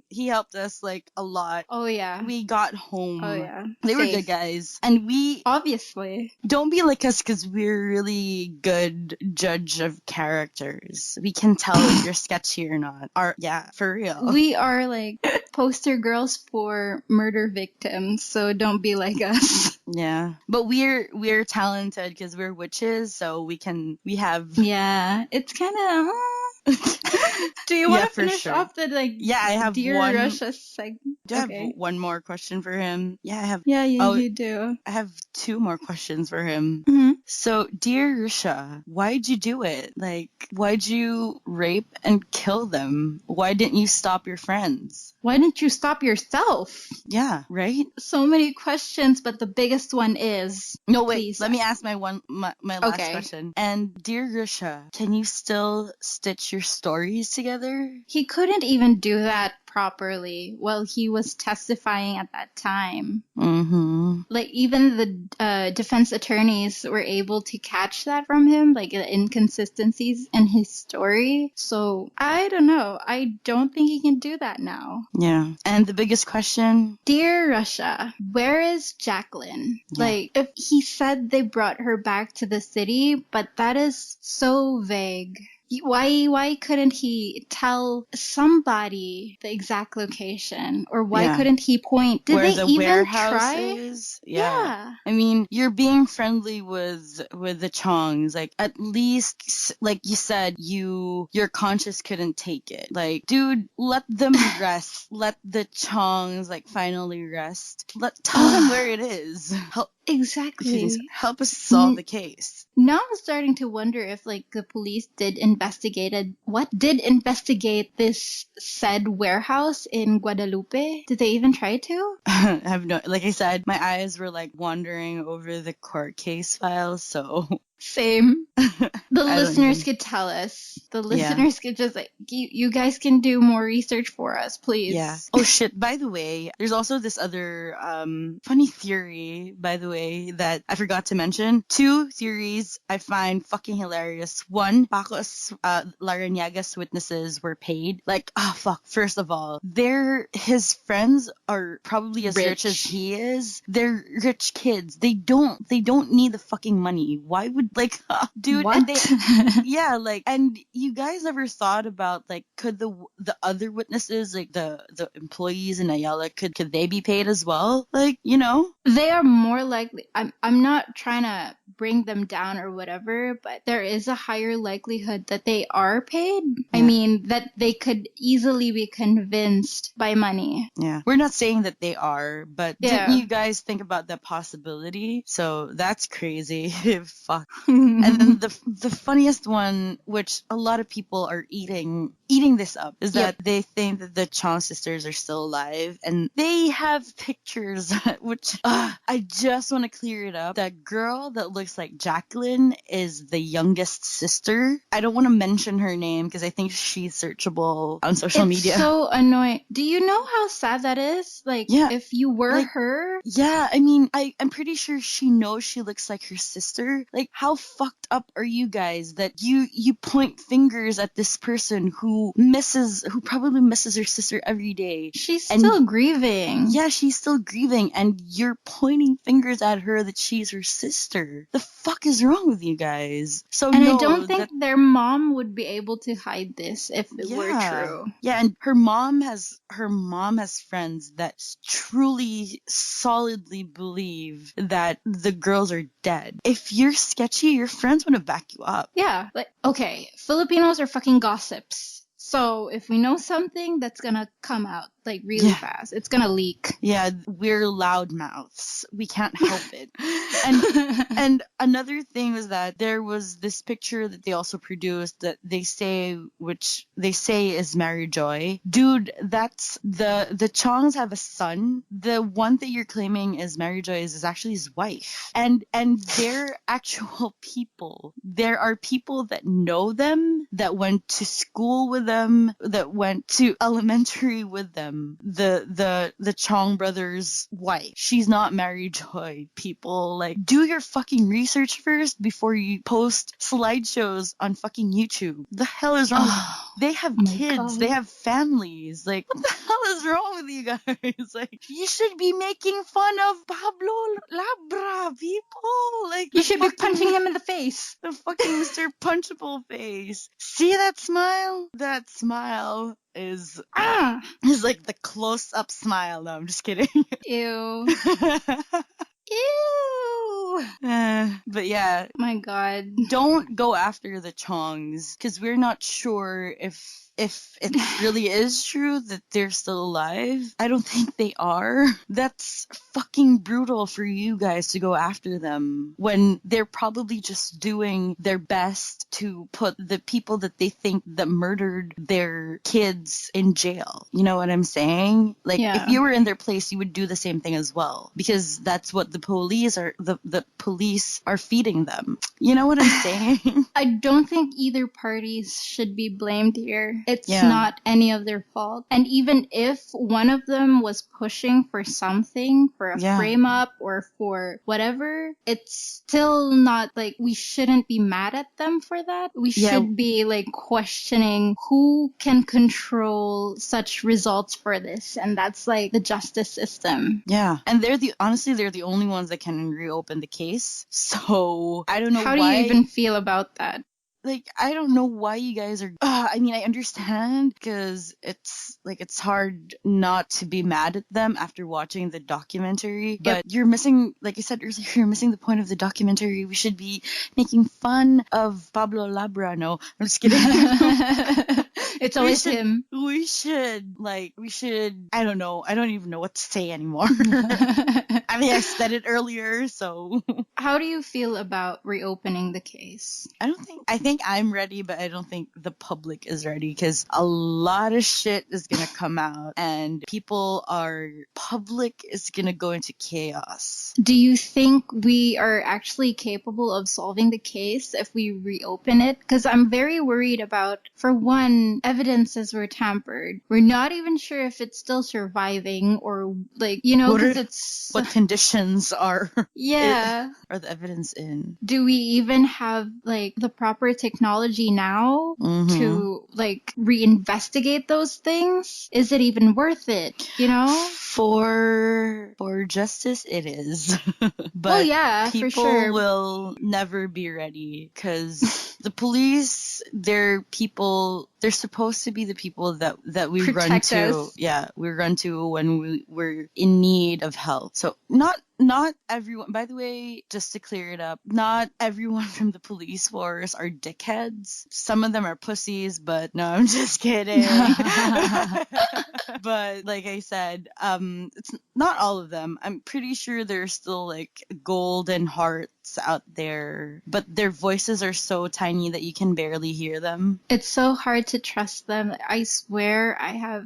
he helped us like a lot. Oh yeah. We got home. Oh yeah. They were good guys. And we obviously don't be like us because we're really good judge of characters. We can tell if you're sketchy or not. Yeah, for real. We are like poster girls for murder victims, so don't be like us. Yeah. But we're talented because we're witches, so we have. Yeah, it's kind of. Do you want to finish off the like? Yeah, I have Dear Rusia segment. Do I have one more question for him? Yeah, I have. Yeah, you do. I have 2 more questions for him. Mm-hmm. So, Dear Rusia, why'd you do it? Like, why'd you rape and kill them? Why didn't you stop your friends? Why didn't you stop yourself? Yeah, right? So many questions, but the biggest one is... No, wait, please. Let me ask my last question. And Dear Rusia, can you still stitch your stories together? He couldn't even do that properly while he was testifying at that time. Mm-hmm. Like, even the defense attorneys were able to catch that from him, like the inconsistencies in his story. So, I don't know. I don't think he can do that now. Yeah. And the biggest question? Dear Rusia, where is Jacqueline? Yeah. Like, if he said they brought her back to the city, but that is so vague. Why couldn't he tell somebody the exact location? Or why couldn't he point? Did where they the even warehouse try? Is? Yeah. I mean, you're being friendly with the Chongs. Like, at least, like you said, your conscience couldn't take it. Like, dude, let them rest. Let the Chongs, like, finally rest. Tell them where it is. Exactly. Help us solve the case. Now I'm starting to wonder if, like, the police did investigate this said warehouse in Guadalupe. Did they even try to? I have like I said, my eyes were like wandering over the court case files, so Same. The listeners could tell us. The listeners could just like, you guys can do more research for us, please. Yeah. Oh shit, by the way, there's also this other funny theory, by the way, that I forgot to mention. 2 theories I find fucking hilarious. One, Paco's Laranyaga's witnesses were paid. Like, first of all, his friends are probably as rich as he is. They're rich kids. They don't need the fucking money. Why would, like, dude, what? And and you guys ever thought about, like, could the other witnesses, like the employees in Ayala, could they be paid as well? Like, you know? They are more likely, I'm not trying to bring them down or whatever, but there is a higher likelihood that they are paid. Yeah. I mean, that they could easily be convinced by money. Yeah. We're not saying that they are, but Yeah. didn't you guys think about that possibility? So that's crazy. Fuck. And then the funniest one, which a lot of people are eating this up, is that they think that the Chong sisters are still alive, and they have pictures, which I just want to clear it up. That girl that looks like Jacqueline is the youngest sister. I don't want to mention her name because I think she's searchable on social media. It's so annoying. Do you know how sad that is? Like, if you were her? Yeah, I mean, I'm pretty sure she knows she looks like her sister. Like, how fucked up are you guys that you point fingers at this person who probably misses her sister every day? She's still grieving. Yeah, she's still grieving, and you're pointing fingers at her that she's her sister. The fuck is wrong with you guys? So, and I don't think their mom would be able to hide this if it were true. Yeah, and her mom has friends that truly, solidly believe that the girls are dead. If you're sketchy, your friends want to back you up. Yeah, like, okay, Filipinos are fucking gossips. So if we know something, that's gonna come out like really fast. It's gonna leak. Yeah, we're loudmouths. We can't help it. And another thing was that there was this picture that they also produced that which they say is Mary Joy. Dude, that's the Chongs have a son. The one that you're claiming is Mary Joy is actually his wife. And they're actual people. There are people that know them, that went to school with them, that went to elementary with them. The Chong brothers' wife. She's not Mary Joy, people. Like, do your fucking research first before you post slideshows on fucking YouTube. The hell is wrong? They have kids. God. They have families. Like, what the hell is wrong with you guys? Like, you should be making fun of Pablo Labra, people. Like, you should be punching him in the face. The fucking Mr. Punchable face. See that smile? That smile is like the close-up smile. No, I'm just kidding. Ew. Ew. But yeah. My God. Don't go after the Chongs, because we're not sure if it really is true that they're still alive. I don't think they are. That's fucking brutal for you guys to go after them when they're probably just doing their best to put the people that they think that murdered their kids in jail. You know what I'm saying? Like, if you were in their place, you would do the same thing as well, because that's what the police are feeding them. You know what I'm saying? I don't think either parties should be blamed here. It's not any of their fault. And even if one of them was pushing for something, for a frame up or for whatever, it's still not like, we shouldn't be mad at them for that. We should be like questioning who can control such results for this. And that's like the justice system. Yeah. And they're the only ones that can reopen the case. So I don't know How do you even feel about that? Like, I don't know why you guys are... I mean, I understand, because it's hard not to be mad at them after watching the documentary. But you're missing, like I said earlier, you're missing the point of the documentary. We should be making fun of Pablo Labra. No, I'm just kidding. It's always him. We should, I don't know. I don't even know what to say anymore. I mean, I said it earlier, so... How do you feel about reopening the case? I think I'm ready, but I don't think the public is ready, because a lot of shit is gonna come out, and public is gonna go into chaos. Do you think we are actually capable of solving the case if we reopen it? Because I'm very worried about, for one, evidences were tampered. We're not even sure if it's still surviving, or because what conditions are are the evidence in. Do we even have the proper technology now to reinvestigate those things? Is it even worth it? For justice, it is. But people for sure will never be ready, because the police, they're people They're supposed to be the people that we run Protect to. us. Yeah, we run to when we're in need of help. So not everyone, by the way, just to clear it up, not everyone from the police force are dickheads. Some of them are pussies, but no, I'm just kidding. But like I said, it's not all of them. I'm pretty sure there's still like golden hearts out there, but their voices are so tiny that you can barely hear them. It's so hard to trust them. I swear I have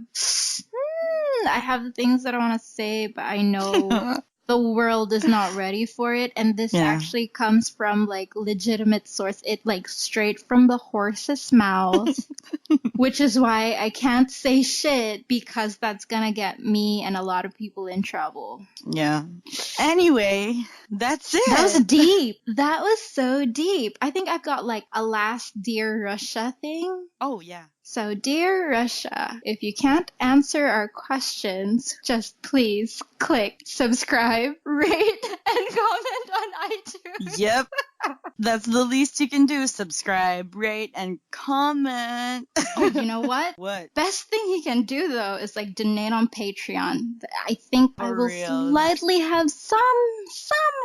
things that I want to say, but I know the world is not ready for it. And this actually comes from like legitimate source. It like straight from the horse's mouth, which is why I can't say shit, because that's gonna get me and a lot of people in trouble. Yeah. Anyway, that's it. That was deep. That was so deep. I think I've got like a last Dear Rusia thing. Oh, yeah. So, Dear Rusia, if you can't answer our questions, just please click subscribe, rate, and comment on iTunes. Yep. That's the least you can do. Subscribe, rate, and comment. Oh, you know what? What? Best thing you can do, though, is like donate on Patreon. I think I will slightly have some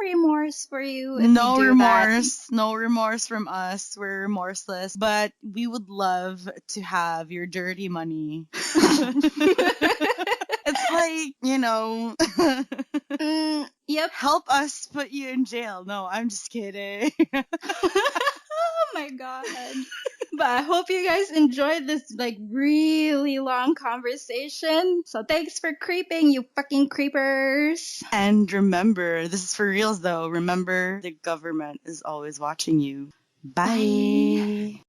remorse for you if no you do remorse. that. No remorse from us. We're remorseless. But we would love to have your dirty money. It's like, you know... Yep. Help us put you in jail. No, I'm just kidding. Oh my god. But I hope you guys enjoyed this like really long conversation. So thanks for creeping, you fucking creepers. And remember, this is for reals though. Remember, the government is always watching you. Bye.